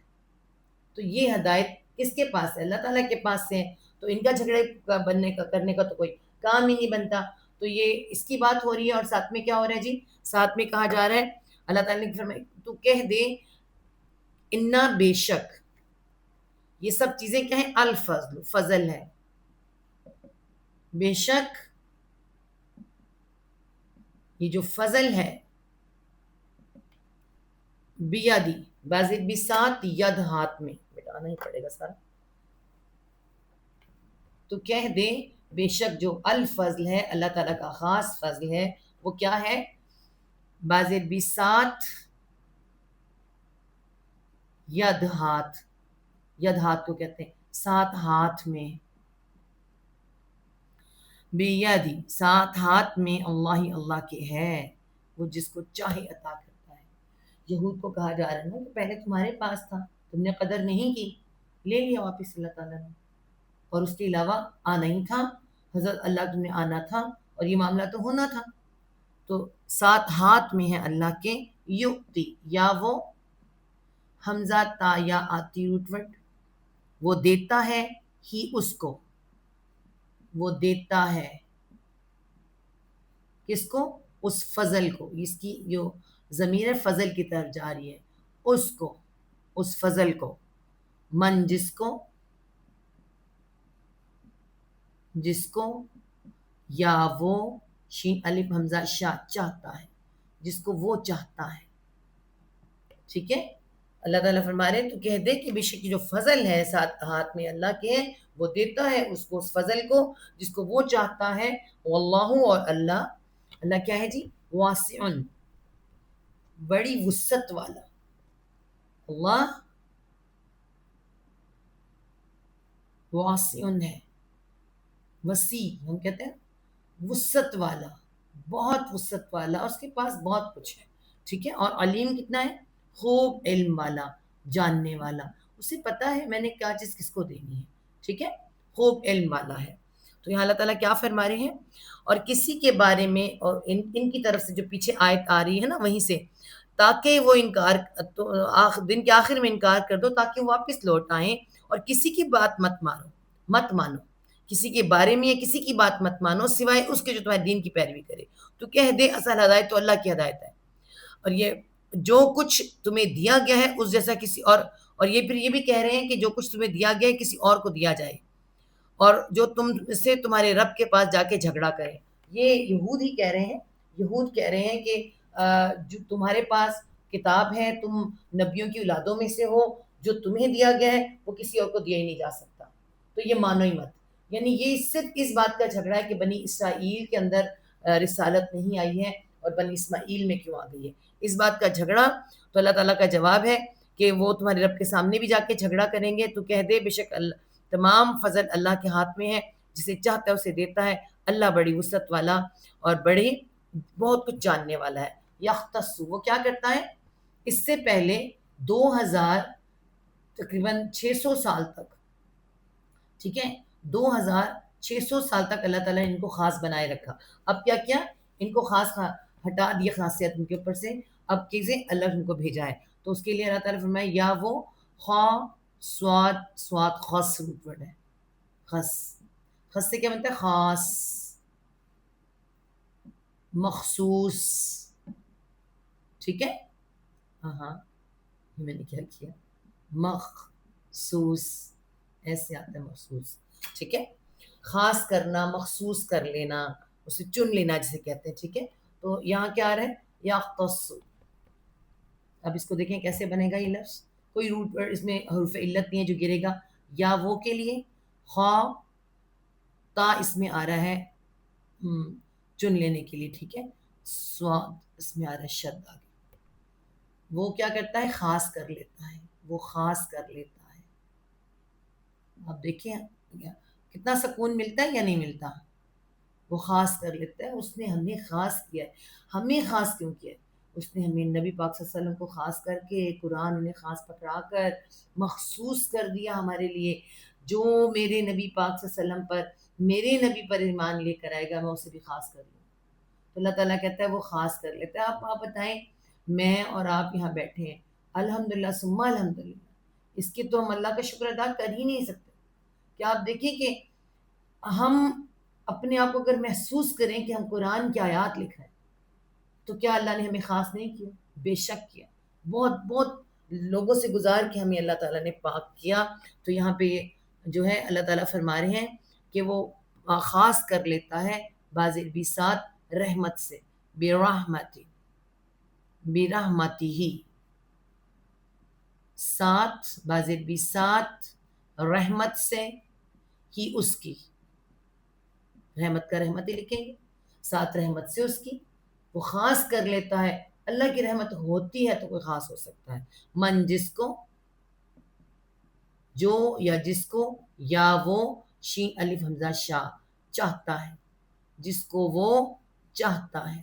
تو یہ ہدایت کس کے پاس ہے، اللہ تعالیٰ کے پاس سے، تو ان کا جھگڑے کرنے کا تو کوئی کام ہی نہیں بنتا، تو یہ اس کی بات ہو رہی ہے، اور ساتھ میں کیا ہو رہا ہے جی، ساتھ میں کہا جا رہا ہے، اللہ تعالیٰ نے فرمایا تو کہہ دے، انا بے شک، یہ سب چیزیں کیا ہیں، الفضل فضل ہے، بے شک یہ جو فضل ہے، بیادی بازی بھی ساتھ ید ہاتھ میں، بتانا ہی پڑے گا سارا، تو کہہ دے بے شک جو الفضل ہے، اللہ تعالیٰ کا خاص فضل ہے، وہ کیا ہے، بازی بھی ساتھ ید ہاتھ کو کہتے ہیں ساتھ ہاتھ میں، بیادی ساتھ ہاتھ میں، اللہ کے ہے، وہ جس کو چاہے عطا کرتا ہے، یہود کو کہا جا رہا ہے نا کہ پہلے تمہارے پاس تھا، تم نے قدر نہیں کی، لے لیا واپس اللہ تعالیٰ نے، اور اس کے علاوہ آنا ہی تھا، حضرت اللہ تم نے آنا تھا، اور یہ معاملہ تو ہونا تھا، تو ساتھ ہاتھ میں ہے اللہ کے، یؤتی یا وہ حمزہ تا یا آتی روٹوٹ، وہ دیتا ہے ہی اس کو، وہ دیتا ہے کس کو، اس فضل کو، اس کی جو ضمیر فضل کی طرف جا رہی ہے، اس کو، اس فضل کو، من جس کو یا وہ شین الف حمزہ شا چاہتا ہے، جس کو وہ چاہتا ہے، ٹھیک ہے، اللہ تعالیٰ فرما رہے ہیں تو کہہ دے کہ بے شک جو فضل ہے ساتھ ہاتھ میں اللہ کے ہے، وہ دیتا ہے اس کو، اس فضل کو جس کو وہ چاہتا ہے، واللہ اور اللہ کیا ہے جی، واسع بڑی وسعت والا، اللہ واسع ہے، وسیع ہم کہتے ہیں وسعت والا، بہت وسعت والا، اس کے پاس بہت کچھ ہے، ٹھیک ہے، اور علیم کتنا ہے، خوب علم والا، جاننے والا، اسے پتا ہے میں نے کیا چیز کس کو دینی ہے، ٹھیک ہے، خوب علم والا ہے، تو یہاں اللہ تعالیٰ کیا فرما رہے ہیں، اور کسی کے بارے میں، اور ان کی طرف سے جو پیچھے آیت آ رہی ہے نا وہیں سے، تاکہ وہ انکار دن کے آخر میں انکار کر دو، تاکہ وہ واپس لوٹ آئیں، اور کسی کی بات مت مانو، کسی کے بارے میں یا کسی کی بات مت مانو سوائے اس کے جو تمہارے دین کی پیروی کرے، تو کہہ دے اصل ہدایت تو اللہ کی ہدایت ہے، اور یہ جو کچھ تمہیں دیا گیا ہے اس جیسا کسی اور یہ پھر یہ بھی کہہ رہے ہیں کہ جو کچھ تمہیں دیا گیا ہے کسی اور کو دیا جائے، اور جو تم سے تمہارے رب کے پاس جا کے جھگڑا کرے، یہ یہود ہی کہہ رہے ہیں، یہود کہہ رہے ہیں کہ جو تمہارے پاس کتاب ہے، تم نبیوں کی اولادوں میں سے ہو، جو تمہیں دیا گیا ہے وہ کسی اور کو دیا ہی نہیں جا سکتا، تو یہ مانو ہی مت، یعنی یہ صرف اس بات کا جھگڑا ہے کہ بنی اسرائیل کے اندر رسالت نہیں آئی ہے، اور بنی اسماعیل میں کیوں آ گئی ہے. اس بات کا جھگڑا تو اللہ تعالیٰ کا جواب ہے کہ وہ تمہارے رب کے سامنے بھی جا کے جھگڑا کریں گے. تو کہہ دے بے شک تمام فضل اللہ کے ہاتھ میں ہے، جسے چاہتا ہے اسے دیتا ہے. اللہ بڑی وسعت والا اور بڑے بہت کچھ جاننے والا ہے. یختص وہ کیا کرتا ہے، اس سے پہلے 2000 تقریباً 600 سال تک، ٹھیک ہے، 2600 سال تک اللہ تعالیٰ نے ان کو خاص بنائے رکھا. اب کیا کیا، ان کو خاص ہٹا دیا خاصیت ان کے اوپر سے. اب چیزیں اللہ ان کو بھیجا ہے. تو اس کے لیے اللہ تعالیٰ فرمایا یا وہ خا سواد خاص روٹ ورڈ ہے. خاص، خاص سے کیا بنتا ہے، خاص، مخصوص، ٹھیک ہے. ہاں ہاں میں نے کیا کیا، مخصوص ایسے آتا ہے، مخصوص، ٹھیک ہے. خاص کرنا، مخصوص کر لینا، اسے چن لینا جسے کہتے ہیں، ٹھیک ہے. تو یہاں کیا آ رہا ہے، یختص. اب اس کو دیکھیں کیسے بنے گا یہ لفظ. کوئی روٹ ورڈ اس میں حروف علت نہیں ہے جو گرے گا. یا وہ کے لیے، خا تا اس میں آ رہا ہے چن لینے کے لیے، ٹھیک ہے. سواد اس میں آ رہا ہے شد آگے. وہ کیا کرتا ہے، خاص کر لیتا ہے، وہ خاص کر لیتا ہے. اب دیکھیں کتنا سکون ملتا ہے یا نہیں ملتا. وہ خاص کر لیتا ہے. اس نے ہمیں خاص کیا ہے. ہمیں خاص کیوں کیا ہے، اس نے ہمیں نبی پاک صلی اللہ علیہ وسلم کو خاص کر کے قرآن انہیں خاص پکڑا کر مخصوص کر دیا ہمارے لیے. جو میرے نبی پاک صلی اللہ علیہ وسلم پر، میرے نبی پر ایمان لے کر آئے گا میں اسے بھی خاص کر لوں. تو اللہ تعالیٰ کہتا ہے وہ خاص کر لیتا ہے. آپ بتائیں، میں اور آپ یہاں بیٹھے ہیں، الحمدللہ ثم الحمدللہ، اس کی تو ہم اللہ کا شکر ادا کر ہی نہیں سکتے. کیا آپ دیکھیں کہ ہم اپنے آپ کو اگر محسوس کریں کہ ہم قرآن کی آیات لکھ رہے ہیں تو کیا اللہ نے ہمیں خاص نہیں کیا؟ بے شک کیا. بہت بہت لوگوں سے گزار کے ہمیں اللہ تعالیٰ نے پاک کیا. تو یہاں پہ جو ہے اللہ تعالیٰ فرما رہے ہیں کہ وہ خاص کر لیتا ہے بعض البسات رحمت سے، برحمتی، برحمتی ہی، ساتھ بعض البسات رحمت سے ہی، اس کی رحمت کا رحمت ہی لکھیں گے، ساتھ رحمت سے اس کی. وہ خاص کر لیتا ہے. اللہ کی رحمت ہوتی ہے تو کوئی خاص ہو سکتا ہے. من جس کو، جو یا جس کو، یا وہ شین الف حمزہ شاہ چاہتا ہے، جس کو وہ چاہتا ہے.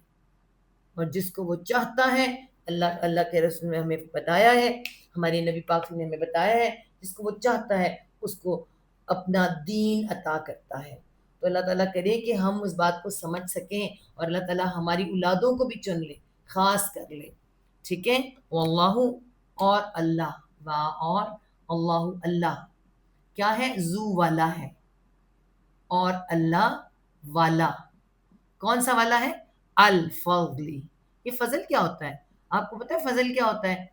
اور جس کو وہ چاہتا ہے، اللہ کے رسول نے ہمیں بتایا ہے، ہمارے نبی پاک نے ہمیں بتایا ہے، جس کو وہ چاہتا ہے اس کو اپنا دین عطا کرتا ہے. تو اللہ تعالیٰ کرے کہ ہم اس بات کو سمجھ سکیں اور اللہ تعالیٰ ہماری اولادوں کو بھی چن لے، خاص کر لے، ٹھیک ہے. واللہ اور اللہ، وا اور اللہ، اللہ کیا ہے، ذو والا ہے، اور اللہ والا. کون سا والا ہے، الفضلی. یہ فضل کیا ہوتا ہے، آپ کو پتہ ہے فضل کیا ہوتا ہے؟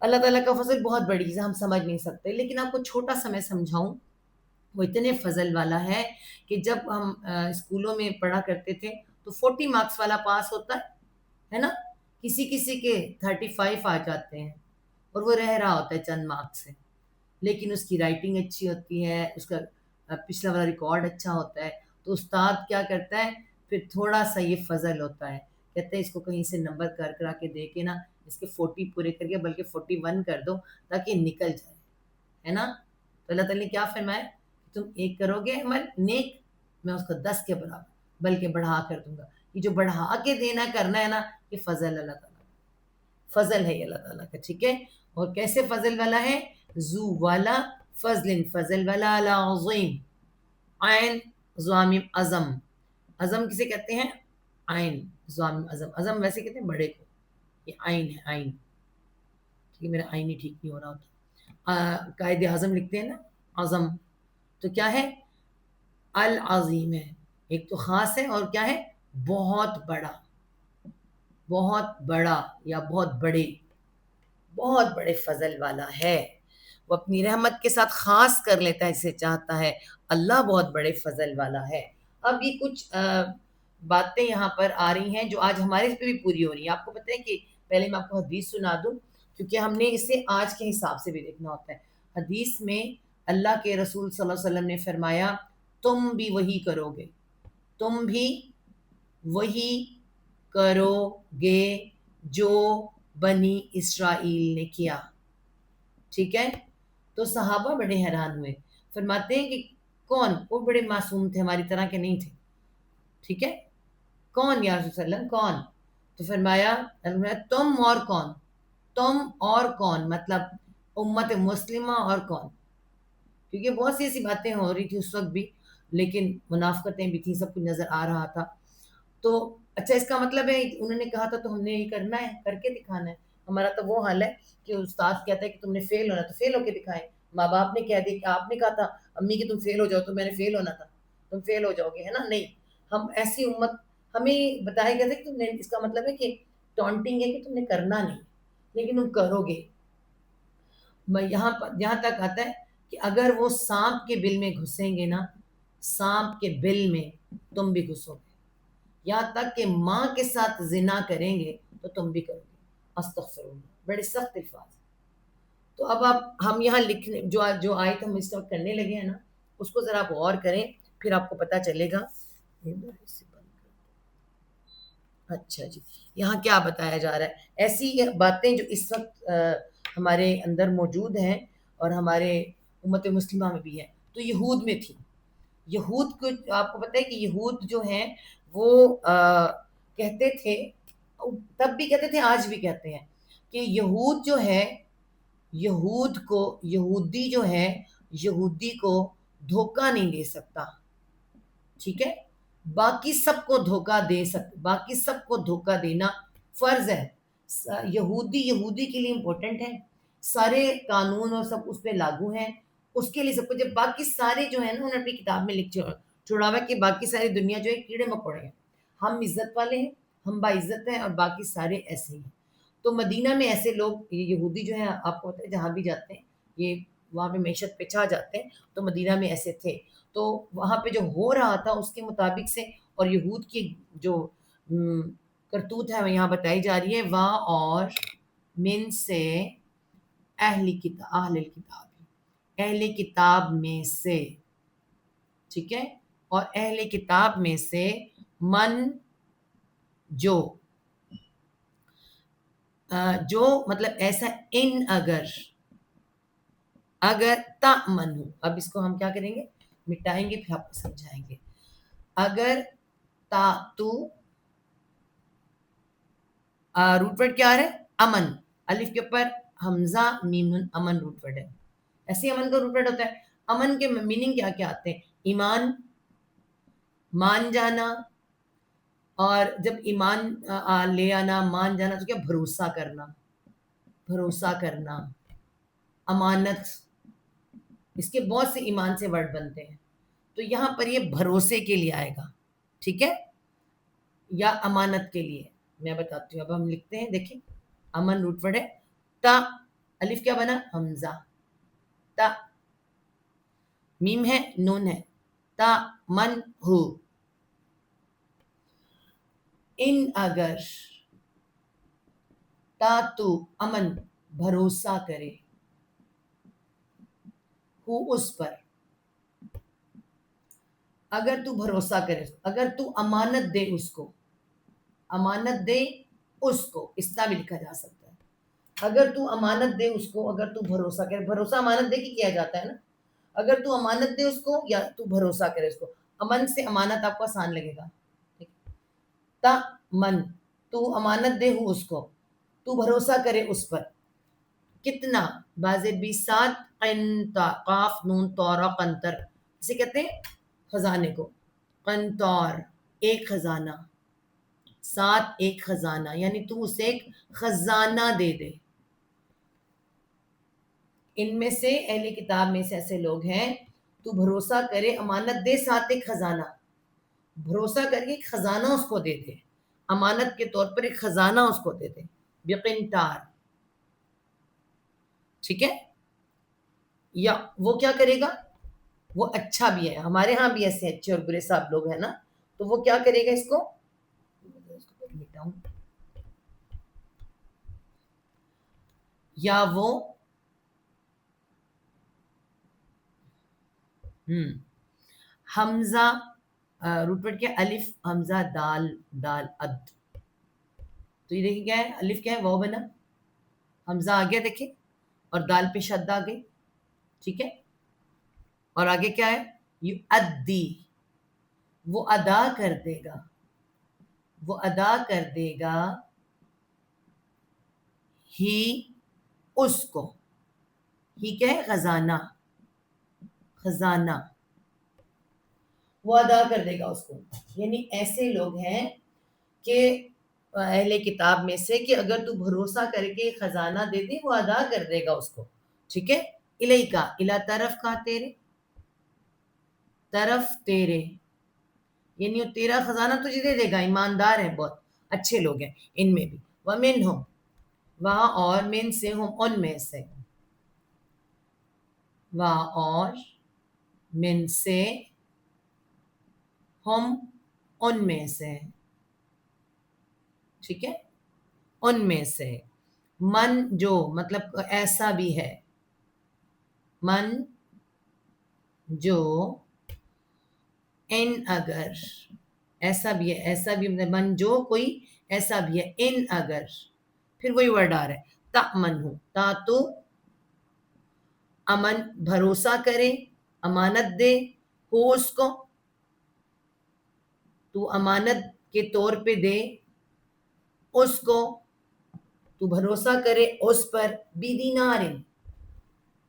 اللہ تعالیٰ کا فضل بہت بڑی چیز ہے، ہم سمجھ نہیں سکتے، لیکن آپ کو چھوٹا سا میں سمجھاؤں. وہ اتنے فضل والا ہے کہ جب ہم اسکولوں میں پڑھا کرتے تھے تو 40 مارکس والا پاس ہوتا ہے نا، کسی کسی کے 35 آ جاتے ہیں اور وہ رہ رہا ہوتا ہے چند مارکس سے، لیکن اس کی رائٹنگ اچھی ہوتی ہے، اس کا پچھلا والا ریکارڈ اچھا ہوتا ہے. تو استاد کیا کرتا ہے، پھر تھوڑا سا یہ فضل ہوتا ہے، کہتے ہیں اس کو کہیں سے نمبر کرا کے دے کے نا، اس کے 40 پورے کر کے بلکہ 41 کر دو تاکہ یہ نکل جائے، ہے نا. تو اللہ تعالیٰ نے کیا فرمایا، تم ایک کرو گے عمل نیک، میں اس کو 10 کے برابر بلکہ بڑھا کر دوں گا. یہ جو بڑھا کے دینا کرنا ہے نا، یہ فضل اللہ تعالیٰ کا، فضل ہے یہ اللہ تعالیٰ کا، ٹھیک ہے. اور کیسے فضل والا ہے، ذو والا، فضل فضل والا، عظیم، عین ضامیم عظم. عظم کسے کہتے ہیں، عین ضامیم عظم. عظم ویسے کہتے ہیں بڑے کو، یہ عین ہے، عین، ٹھیک ہے. میرا عین ہی ٹھیک نہیں ہو رہا ہوتا. قائد اعظم لکھتے ہیں نا، عظم تو کیا ہے، العظیم ہے. ایک تو خاص ہے اور کیا ہے، بہت بڑا، بہت بڑا یا بہت بڑے، بہت بڑے فضل والا ہے. وہ اپنی رحمت کے ساتھ خاص کر لیتا ہے جسے چاہتا ہے. اللہ بہت بڑے فضل والا ہے. اب یہ کچھ باتیں یہاں پر آ رہی ہیں جو آج ہمارے پہ بھی پوری ہو رہی ہیں. آپ کو پتہ ہے کہ پہلے میں آپ کو حدیث سنا دوں، کیونکہ ہم نے اسے آج کے حساب سے بھی دیکھنا ہوتا ہے. حدیث میں اللہ کے رسول صلی اللہ علیہ وسلم نے فرمایا تم بھی وہی کرو گے، تم بھی وہی کرو گے جو بنی اسرائیل نے کیا. ٹھیک ہے. تو صحابہ بڑے حیران ہوئے, فرماتے ہیں کہ کون؟ وہ بڑے معصوم تھے, ہماری طرح کے نہیں تھے. ٹھیک ہے. کون یا رسول اللہ کون؟ تو فرمایا تم اور کون, تم اور کون مطلب امت مسلمہ اور کون, کیونکہ بہت سی ایسی باتیں ہو رہی تھی اس وقت بھی, لیکن منافقتیں بھی تھیں, سب کچھ نظر آ رہا تھا. تو اچھا اس کا مطلب ہے انہوں نے کہا تھا تو ہم نے یہ کرنا ہے, کر کے دکھانا ہے. ہمارا تو وہ حال ہے کہ استاد کہتا ہے کہ تم نے فیل ہونا تو فیل ہو کے دکھائیں. ماں باپ نے کہہ دیا کہ آپ نے کہا تھا امی کہ تم فیل ہو جاؤ, تو میں نے فیل ہونا تھا, تم فیل ہو جاؤ گے, ہے نا. نہیں, ہم ایسی امت, ہمیں بتایا گیا تھا کہ تم نے, اس کا مطلب ہے کہ ٹانٹنگ ہے کہ تم نے کرنا نہیں لیکن تم کرو گے. میں یہاں تک آتا ہے کہ اگر وہ سانپ کے بل میں گھسیں گے نا, سانپ کے بل میں تم بھی گھسو گے. یہاں تک کہ ماں کے ساتھ زنا کریں گے تو تم بھی کرو گے. استغفر اللہ, بڑے سخت الفاظ. تو اب ہم یہاں لکھنے جو آیت ہم اس وقت کرنے لگے ہیں نا, اس کو ذرا آپ غور کریں, پھر آپ کو پتہ چلے گا. اچھا جی, یہاں کیا بتایا جا رہا ہے؟ ایسی باتیں جو اس وقت ہمارے اندر موجود ہیں اور ہمارے امت مسلمہ میں بھی ہیں, تو یہود میں تھی. یہود کو آپ کو پتہ ہے کہ یہود جو ہیں وہ کہتے تھے, تب بھی کہتے تھے, آج بھی کہتے ہیں کہ یہود جو ہے, یہود کو, یہودی جو ہے, یہودی کو دھوکہ نہیں دے سکتا. ٹھیک ہے. باقی سب کو دھوکہ دے باقی سب کو دھوکہ دینا فرض ہے. یہودی کے لیے امپورٹنٹ ہے, سارے قانون اور سب اس پہ لاگو ہیں, اس کے لیے سب کو. جب باقی سارے جو ہیں نا, انہوں نے اپنی کتاب میں لکھ چھوڑا ہوا کہ باقی ساری دنیا جو ہے کیڑے مکوڑے ہیں, ہم عزت والے ہیں, ہم باعزت ہیں, اور باقی سارے ایسے ہیں. تو مدینہ میں ایسے لوگ, یہ یہودی جو ہیں, آپ کو پتہ ہے جہاں بھی جاتے ہیں یہ وہاں پہ معیشت پہ چھا جاتے ہیں, تو مدینہ میں ایسے تھے. تو وہاں پہ جو ہو رہا تھا اس کے مطابق سے, اور یہود کی جو کرتوت ہے یہاں بتائی جا رہی ہے, وا اور من سے اہل کتاب میں سے. ٹھیک ہے. اور اہل کتاب میں سے من جو مطلب ایسا, ان اگر تأمن ہو. اب اس کو ہم کیا کریں گے, مٹائیں گے, پھر آپ کو سمجھائیں گے. اگر تو روٹ ورڈ کیا ہے, امن, الف کے اوپر حمزہ میم, امن روٹ ورڈ ہے. ایسے امن کا روٹ ورڈ ہوتا ہے. امن کے میننگ کیا کیا آتے ہیں؟ ایمان, مان جانا, اور جب ایمان لے آنا, مان جانا, تو کیا بھروسہ کرنا, امانت, اس کے بہت سے ایمان سے ورڈ بنتے ہیں. تو یہاں پر یہ بھروسے کے لیے آئے گا. ٹھیک ہے, یا امانت کے لیے. میں بتاتی ہوں, اب ہم لکھتے ہیں, دیکھیں, امن روٹ ورڈ ہے. تا, الف کیا بنا, حمزہ, تا, میم ہے, نون ہے, تا من ہو. ان اگر تا تو امن بھروسہ کرے, ہو اس پر, اگر تو بھروسہ کرے, اگر تو امانت دے اس کو, امانت دے اس کو, اس طرح بھی لکھا جا سکتا ہے. اگر تو امانت دے اس کو, اگر تو بھروسہ کرے, بھروسہ امانت دے کے کیا جاتا ہے نا. اگر تو امانت دے اس کو, یا تو بھروسہ کرے اس کو. امن سے امانت آپ کو آسان لگے گا. تا من, تو امانت دے ہو اس کو, تو بھروسہ کرے اس پر. کتنا, باز 20 قاف نون طور قنطر, اسے کہتے ہیں خزانے کو. قنطار, ایک خزانہ, 7 ایک خزانہ, یعنی تو اسے ایک خزانہ دے دے. ان میں سے اہل کتاب میں سے ایسے لوگ ہیں, تو بھروسہ کرے, امانت دے, 7 ایک خزانہ, بھروسہ کر کے ایک خزانہ اس کو دے دے, امانت کے طور پر ایک خزانہ اس کو دے دے. بقنطار. ٹھیک ہے. یا وہ کیا کرے گا, وہ اچھا بھی ہے, ہمارے ہاں بھی ایسے اچھے اور برے صاحب لوگ ہیں نا, تو وہ کیا کرے گا اس کو, یا وہ حمزہ روٹ ورڈ کیا, الف حمزہ دال, دال اد, تو یہ دیکھیں کیا ہے, الف کیا ہے, واو بنا, حمزہ آ گیا دیکھیں, اور دال پہ شد آ گئی, ٹھیک ہے. اور آگے کیا ہے, یؤدی, وہ ادا کر دے گا, وہ ادا کر دے گا, ہی اس کو, ہی کیا ہے, خزانہ, خزانہ, وہ ادا کر دے گا اس کو. یعنی ایسے لوگ ہیں کہ اہل کتاب میں سے کہ اگر تو بھروسہ کر کے خزانہ دے دے وہ ادا کر دے گا اس کو, ٹھیک ہے. الیکا, الا طرف کا, تیرے طرف, تیرے, یعنی وہ تیرا خزانہ تجھے دے دے گا, ایماندار ہیں, بہت اچھے لوگ ہیں ان میں بھی. ومنہم, وہاں, اور, من سے, ہم, ان میں سے, وہاں اور, من سے, ہم, ان میں سے, ٹھیک ہے, ان میں سے. من جو, مطلب ایسا بھی ہے, من جو, ان اگر, ایسا بھی ہے, ایسا بھی مطلب من جو کوئی ایسا بھی ہے, ان اگر, پھر وہی ورڈ آ رہا ہے, تأمن ہو, تا تو امن, بھروسہ کرے, امانت دے, ہو اس کو, تو امانت کے طور پہ دے اس کو, تو بھروسہ کرے اس پر, بدینار,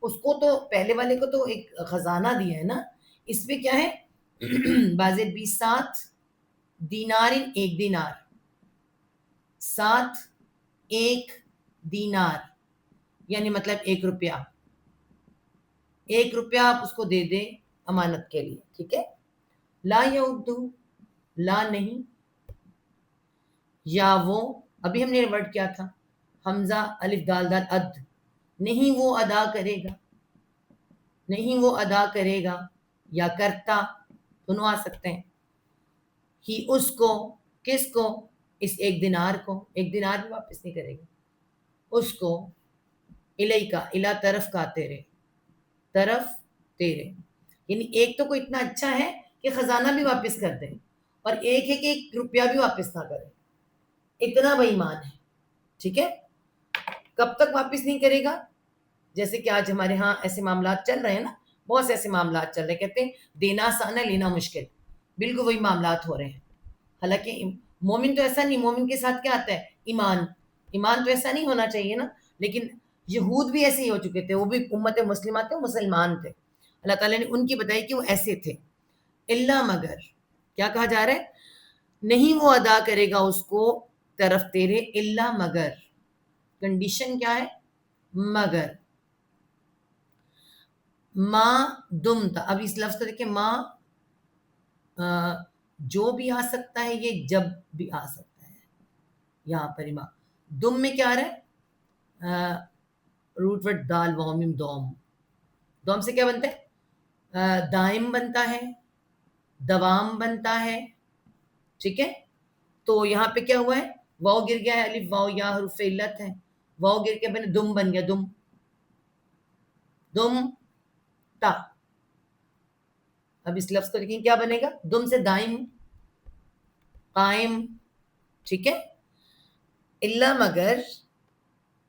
اس کو تو پہلے والے کو تو ایک خزانہ دیا ہے نا, اس پہ کیا ہے, باز 7 دینار, ایک دینار, 7 ایک دینار, یعنی مطلب 1 روپیہ, 1 روپیہ آپ اس کو دے دیں امانت کے لیے, ٹھیک ہے. لا یعدو, لا نہیں, یا وہ, ابھی ہم نے ورڈ کیا تھا, حمزہ الف دال دال اد, نہیں وہ ادا کرے گا, نہیں وہ ادا کرے گا, یا کرتا, دونوں آ سکتے ہیں. ہی اس کو, کس کو, اس 1 دینار کو, 1 دینار بھی واپس نہیں کرے گا اس کو. الیکا, الا طرف کا, تیرے طرف, تیرے, یعنی ایک تو کوئی اتنا اچھا ہے کہ خزانہ بھی واپس کر دے, اور ایک ہے کہ 1 روپیہ بھی واپس نہ کرے, اتنا بے ایمان ہے, ٹھیک ہے. کب تک واپس نہیں کرے گا, جیسے کہ آج ہمارے ہاں ایسے معاملات چل رہے ہیں نا, بہت سے ایسے معاملات چل رہے ہیں, کہتے ہیں دینا آسان ہے لینا مشکل, بالکل وہی معاملات ہو رہے ہیں. حالانکہ مومن تو ایسا نہیں, مومن کے ساتھ کیا آتا ہے, ایمان, ایمان تو ایسا نہیں ہونا چاہیے نا. لیکن یہود بھی ایسے ہی ہو چکے تھے, وہ بھی امت مسلمہ تھے, مسلمان تھے, اللہ تعالیٰ نے ان کی بتائی کہ وہ ایسے تھے. اللہ مگر, کیا کہا جا رہا ہے, نہیں وہ ادا کرے گا اس کو طرف تیرے, اللہ مگر, کنڈیشن کیا ہے, مگر, ماں دم تھا. اب اس لفظ کو دیکھیں, ماں جو بھی آ سکتا ہے, یہ جب بھی آ سکتا ہے, یہاں پر ماں, دم میں کیا آ رہا ہے, روٹ ورڈ دال واو میم دوم, دوم سے کیا بنتا ہے, دائم بنتا ہے, دوام بنتا ہے, ٹھیک ہے. تو یہاں پہ کیا ہوا ہے, واو گر گیا ہے, الف واو یا حرف علت ہے, واو گر کے بنے دم بن گیا, دم, دم تا. اب اس لفظ کو دیکھیں کیا بنے گا, دم سے دائم, قائم, ٹھیک ہے. اللہ مگر,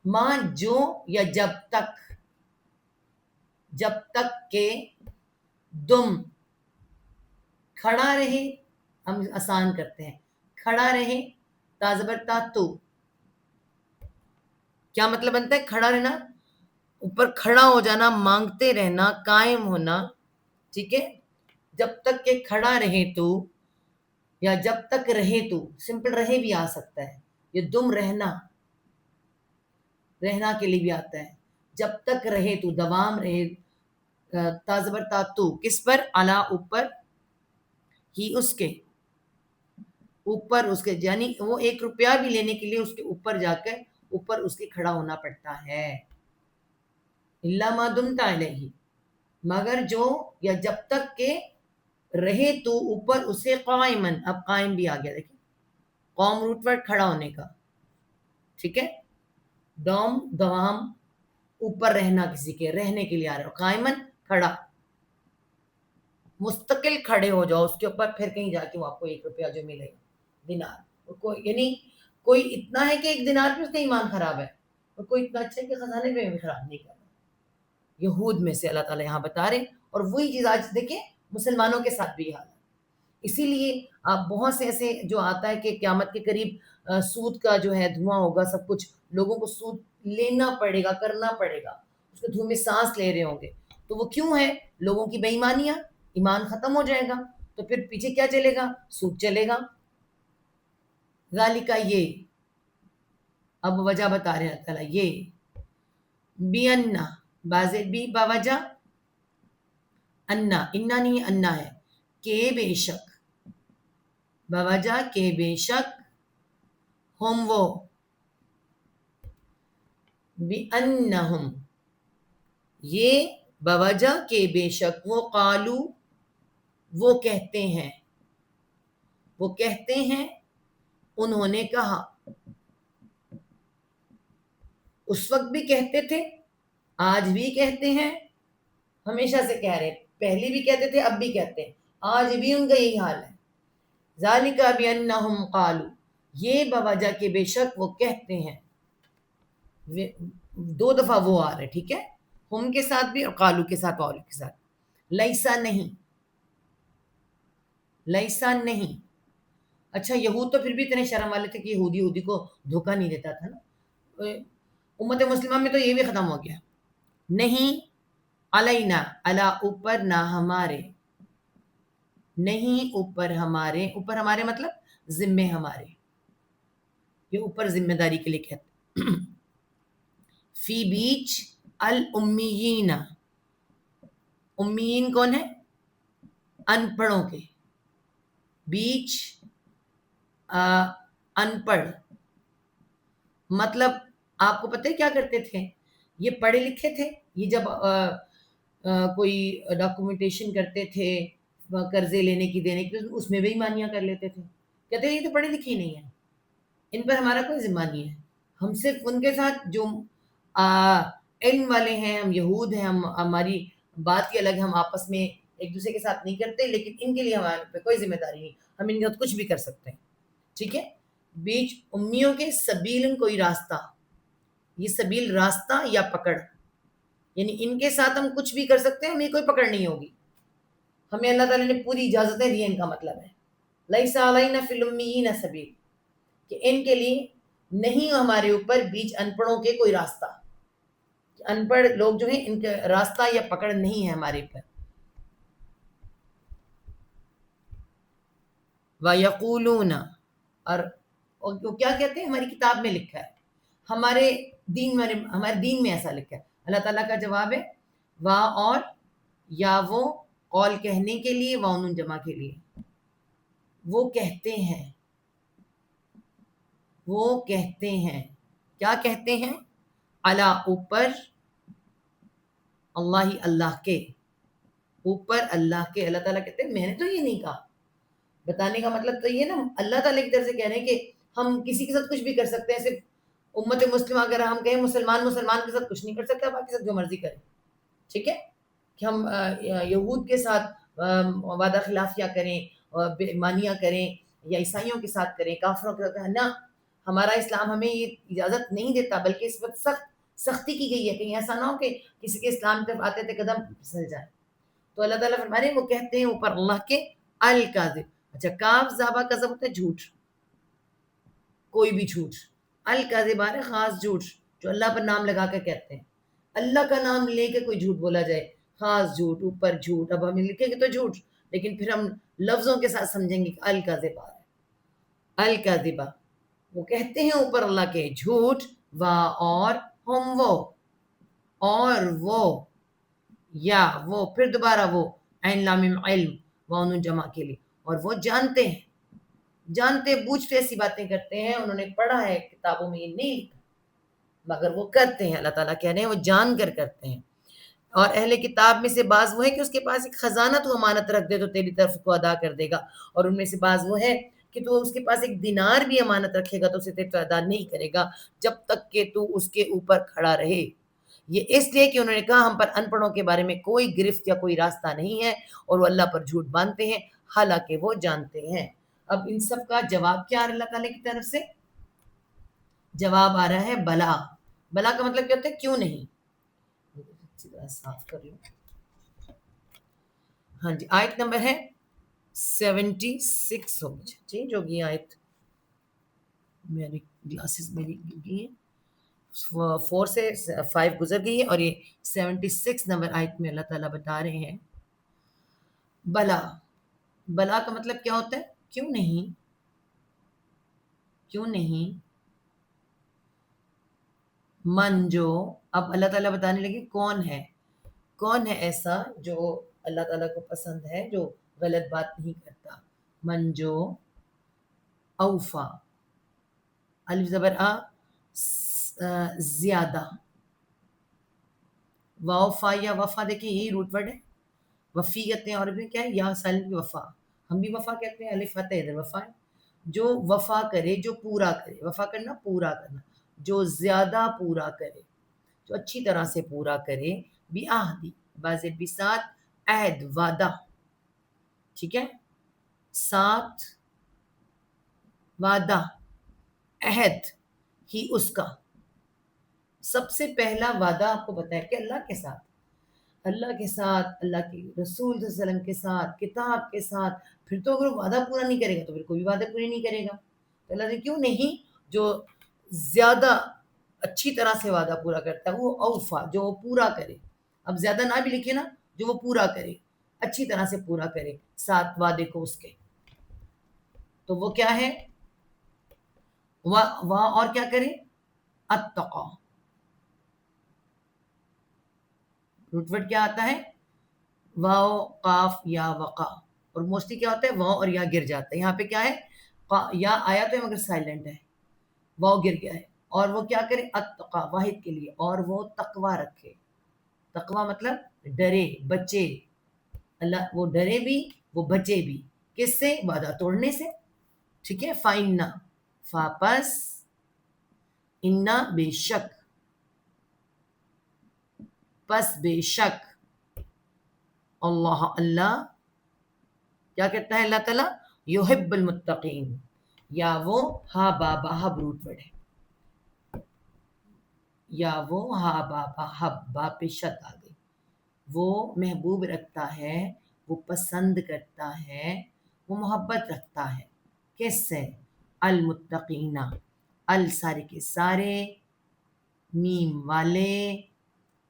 ماں جو یا جب تک, جب تک کہ دم کھڑا رہے, ہم آسان کرتے ہیں, کھڑا رہے, تازبرتا تو, کیا مطلب بنتا ہے, کھڑا رہنا, اوپر کھڑا ہو جانا, مانگتے رہنا, قائم ہونا, ٹھیک ہے. جب تک کہ کھڑا رہے تو, یا جب تک رہے تو, سمپل رہے بھی آ سکتا ہے, یہ دم رہنا, رہنا کے لیے بھی آتا ہے, جب تک رہے تو, دوام رہے, تازبرتا تو, کس پر, علا اوپر, ہی اس کے اوپر, اس کے, یعنی وہ 1 روپیہ بھی لینے کے لیے اس کے اوپر جا کے, اوپر اس کے کھڑا ہونا پڑتا ہے. اللہ ما دمت علیہ, مگر جو یا جب تک کہ رہے تو اوپر اسے, قائمن, اب قائم بھی آ گیا دیکھیں, قوم روٹ ورڈ کھڑا ہونے کا, ٹھیک ہے. دوم دوام, اوپر رہنا, کسی کے رہنے کے لیے آ رہا ہے, قائمن کھڑا, مستقل کھڑے ہو جاؤ اس کے اوپر, پھر کہیں جا کے وہ آپ کو 1 روپیہ جو ملے گا, دینار, یعنی کوئی اتنا ہے کہ ایک دینار پہ اس کا ایمان خراب ہے، اور کوئی اتنا اچھا ہے کہ خزانے پہ بھی خراب نہیں کر رہا. یہود میں سے اللہ تعالیٰ یہاں بتا رہے ہیں، اور وہی چیز آج دیکھیں مسلمانوں کے ساتھ بھی حال ہے. اسی لیے آپ بہت سے ایسے جو آتا ہے کہ قیامت کے قریب سود کا جو ہے دھواں ہوگا، سب کچھ لوگوں کو سود لینا پڑے گا، کرنا پڑے گا، اس کے دھویں میں سانس لے رہے ہوں گے. تو وہ کیوں ہے؟ لوگوں کی بے ایمانیاں، ایمان ختم ہو جائے گا تو پھر پیچھے کیا چلے گا؟ سود چلے گا. ذالک یہ، اب وجہ بتا رہے ہیں تعالیٰ، یہ بینا باز بھی باوجہ، انا انا نہیں انا ہے، کہ بے شک، باوجہ کہ بے شک، ہم وہ، بِأَنَّهُمْ یہ بوجہ کہ بے شک وہ، قالو وہ کہتے ہیں، وہ کہتے ہیں، انہوں نے کہا، اس وقت بھی کہتے تھے، آج بھی کہتے ہیں، ہمیشہ سے کہہ رہے ہیں، پہلے بھی کہتے تھے، اب بھی کہتے ہیں، آج بھی ان کا یہی حال ہے. ذالک بِأَنَّهُمْ قالوا، یہ بوجہ کہ بے شک وہ کہتے ہیں. دو دفعہ وہ آ رہا ہے، ٹھیک ہے، ہم کے ساتھ بھی اور قالو کے ساتھ، اور کے ساتھ. لیسا نہیں، لیسا نہیں. اچھا یہود تو پھر بھی اتنے شرم والے تھے کہ یہودی کو دھوکہ نہیں دیتا تھا نا. امت مسلمہ میں تو یہ بھی ختم ہو گیا. نہیں علینا، علی اوپر، نہ ہمارے، نہیں اوپر ہمارے، اوپر ہمارے مطلب ذمے ہمارے، یہ اوپر ذمہ داری کے لیے کہتے. فی بیچ الامیین، امیین کون ہے؟ ان پڑھوں کے، بیچ ان پڑھ، مطلب آپ کو پتہ ہے کیا کرتے تھے؟ یہ پڑھے لکھے تھے، یہ جب کوئی ڈاکومنٹیشن کرتے تھے قرضے لینے کی دینے کی، اس میں بھی ایمانیاں کر لیتے تھے. کہتے ہیں یہ تو پڑھے لکھے ہی نہیں ہیں، ان پر ہمارا کوئی ذمہ نہیں ہے، ہم صرف ان کے ساتھ جو علم والے ہیں، ہم یہود ہیں، ہماری بات ہی الگ ہے، ہم آپس میں ایک دوسرے کے ساتھ نہیں کرتے، لیکن ان کے لیے ہمارے پہ کوئی ذمہ داری نہیں، ہم ان کے ساتھ کچھ بھی کر سکتے ہیں. ٹھیک ہے. بیچ امیوں کے، سبیل کوئی راستہ، یہ سبیل راستہ یا پکڑ، یعنی ان کے ساتھ ہم کچھ بھی کر سکتے ہیں، ہمیں کوئی پکڑ نہیں ہوگی، ہمیں اللہ تعالیٰ نے پوری اجازتیں دی ہیں. ان کا مطلب ہے لیس علینا فی الامیین سبیل، کہ ان کے لیے نہیں ہمارے اوپر بیچ ان پڑھوں کے کوئی راستہ، ان پڑھ لوگ جو ہیں ان کا راستہ یا پکڑ نہیں ہے ہمارے اوپر. وَيَقُولُونَ، اور وہ کیا کہتے ہیں؟ ہماری کتاب میں لکھا ہے، ہمارے دین میں ایسا لکھا ہے. اللہ تعالیٰ کا جواب ہے وا اور یا وہ، قول کہنے کے لیے، وانون جمع کے لیے. وہ کہتے ہیں، وہ کہتے ہیں، کیا کہتے ہیں؟ علی اوپر، اللہ اللہ کے اوپر، اللہ کے. اللہ تعالیٰ کہتے ہیں میں نے تو یہ نہیں کہا. بتانے کا مطلب تو یہ نا، اللہ تعالیٰ کی طرف سے کہہ رہے ہیں کہ ہم کسی کے ساتھ کچھ بھی کر سکتے ہیں، صرف امت مسلمہ اگر ہم کہیں مسلمان کے ساتھ کچھ نہیں کر سکتا، باقی ساتھ جو مرضی کرے. ٹھیک ہے، کہ ہم یہود کے ساتھ وعدہ خلافیاں کریں، بے ایمانیاں کریں، یا عیسائیوں کے ساتھ کریں، کافروں کے ساتھ، نہ، ہمارا اسلام ہمیں یہ اجازت نہیں دیتا، بلکہ اس وقت سختی کی گئی ہے، کہیں ایسا نہ ہو کہ کسی کے اسلام طرف آتے تھے قدم پھسل جائے. تو اللہ تعالیٰ فرما رہے ہیں وہ کہتے ہیں اوپر اللہ کے الکاذب. اچھا، کاف زابا کذب ہوتا ہے جھوٹ، کوئی بھی جھوٹ. الکاذب آ رہا ہے خاص جھوٹ، جو اللہ پر نام لگا کر کہتے ہیں. اللہ کا نام لے کے کوئی جھوٹ بولا جائے، خاص جھوٹ، اوپر جھوٹ. اب ہم لکھیں گے تو جھوٹ، لیکن پھر ہم لفظوں کے ساتھ سمجھیں گے کہ الکاذب آ رہا ہے. الکاذبہ، وہ کہتے ہیں اوپر اللہ کے جھوٹ، وا اور، ہم وہ، اور وہ، یا وہ، پھر دوبارہ وہ، عین لام میم علم، وانون جمع کے لیے، اور وہ جانتے ہیں، جانتے بوجھتے ایسی باتیں کرتے ہیں. انہوں نے پڑھا ہے کتابوں میں، یہ نہیں لکھا، مگر وہ کرتے ہیں. اللہ تعالیٰ کہہ رہے ہیں وہ جان کر کرتے ہیں. اور اہل کتاب میں سے بعض وہ ہے کہ اس کے پاس ایک خزانہ تو امانت رکھ دے تو تیری طرف کو ادا کر دے گا، اور ان میں سے بعض وہ ہے کہ تو اس کے پاس ایک دینار بھی امانت رکھے گا تو اسے تیرے ادا نہیں کرے گا جب تک کہ تو اس کے اوپر کھڑا رہے. یہ اس لیے کہ انہوں نے کہا ہم پر ان پڑھوں کے بارے میں کوئی گرفت یا کوئی راستہ نہیں ہے، اور وہ اللہ پر جھوٹ باندھتے ہیں حالانکہ وہ جانتے ہیں. اب ان سب کا جواب کیا ہے اللہ تعالیٰ کی طرف سے؟ جواب آ رہا ہے بلا. بلا کا مطلب کیا ہوتا ہے؟ کیوں نہیں. صاف کر لوں. ہاں جی آیت نمبر ہے 76 ہو گئی. چینج ہوگی آیت. میری گلاسز میری گئی ہیں. 4 سے 5 گزر گئی ہے اور یہ 76 نمبر آیت میں اللہ تعالیٰ بتا رہے ہیں بلا. بلا کا مطلب کیا ہوتا ہے؟ کیوں نہیں. کیوں نہیں. من جو. اب اللہ تعالیٰ بتانے لگے کون ہے. کون ہے ایسا جو اللہ تعالیٰ کو پسند ہے، جو غلط بات نہیں کرتا. من جو اوفا. الف زبر آ زیادہ. وفا یا وفا دیکھیں یہی روٹ ورڈ ہے. وفی کہتے ہیں، اور بھی کیا ہے یا سالم کی وفا. ہم بھی وفا کہتے ہیں، الف فتح ادھر وفا ہے. جو وفا کرے، جو پورا کرے. وفا کرنا پورا کرنا. جو زیادہ پورا کرے، جو اچھی طرح سے پورا کرے. بھی آہدی باز بھی ساتھ عہد وعدہ. ٹھیک ہے. ساتھ وعدہ عہد ہی اس کا. سب سے پہلا وعدہ آپ کو بتایا کہ اللہ کے ساتھ. اللہ کے ساتھ، اللہ کے رسول صلی اللہ علیہ وسلم کے ساتھ، کتاب کے ساتھ. پھر تو اگر وعدہ پورا نہیں کرے گا تو پھر کوئی وعدہ پوری نہیں کرے گا. تو اللہ نے کیوں نہیں، جو زیادہ اچھی طرح سے وعدہ پورا کرتا ہے وہ اوفا، جو وہ پورا کرے. اب زیادہ نہ بھی لکھے نا، جو وہ پورا کرے، اچھی طرح سے پورا کرے ساتھ وعدے کو اس کے. تو وہ کیا ہے؟ وہاں اور کیا کرے؟ اتقا. روٹ ورڈ کیا آتا ہے؟ واو قاف یا وقا. اور موسٹلی کیا ہوتا ہے؟ واو اور یا گر جاتا ہے. یہاں پہ کیا ہے؟ یا آیا تو ہے مگر سائلنٹ ہے، واو گر گیا ہے. اور وہ کیا کرے؟ اتقا واحد کے لیے. اور وہ تقوی رکھے. تقوی مطلب ڈرے، بچے. اللہ وہ ڈرے بھی، وہ بچے بھی. کس سے؟ وعدہ توڑنے سے. ٹھیک ہے. فائنہ فاپس، انا بے شک، پس بے شک. اللہ اللہ کیا کہتا ہے اللہ تعالیٰ؟ یحب المتقین. یا وہ ہا بابا ہب روٹ ورڈ ہے. یا وہ ہا بابا ہب با پہ شت آ گئی. وہ محبوب رکھتا ہے، وہ پسند کرتا ہے، وہ محبت رکھتا ہے. کس سے؟ المتقین. ال سارے کے سارے، میم والے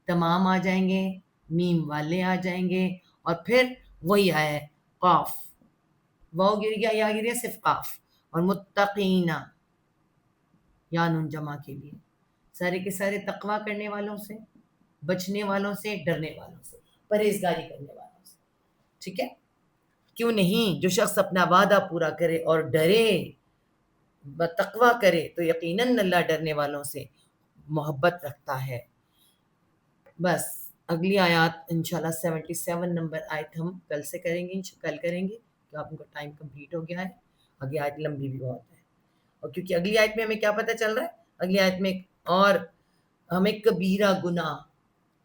تمام آ جائیں گے، میم والے آ جائیں گے. اور پھر وہی آیا ہے قاف. واو گر گیا، یا گر گیا، صرف قاف. اور متقینا یا نون جمع کے لیے. سارے کے سارے تقوی کرنے والوں سے، بچنے والوں سے، ڈرنے والوں سے، پرہیزگاری کرنے والوں سے. ٹھیک ہے. کیوں نہیں، جو شخص اپنا وعدہ پورا کرے اور ڈرے، تقوی کرے، تو یقیناً اللہ ڈرنے والوں سے محبت رکھتا ہے. بس اگلی آیات انشاءاللہ 77 نمبر آیت ہم کل سے کریں گے. کل کریں گے کہ آپ کا ٹائم کمپلیٹ ہو گیا ہے. اگلی آیت لمبی بھی بہت ہے، اور کیونکہ اگلی آیت میں ہمیں کیا پتہ چل رہا ہے؟ اگلی آیت میں اور ہمیں کبیرہ گناہ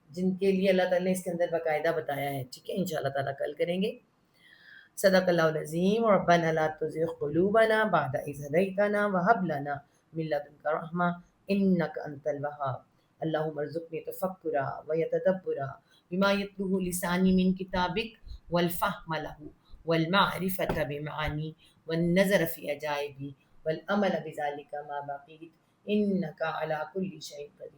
جن کے لیے اللہ تعالیٰ نے اس کے اندر باقاعدہ بتایا ہے. ٹھیک ہے. انشاءاللہ تعالیٰ کل کریں گے. صدق اللہ العظیم. ربنا لا تزغ قلوبنا بعد إذ هديتنا وهب لنا من لدنك رحمة إنك أنت الوهاب. اللهم ارزقني تفكرا ويتدبرا بما يتلوه لساني من كتابك والفهم له والمعرفة بمعاني والنظر في عجائبي والأمل بذلك ما بقيت إنك على كل شيء قدير.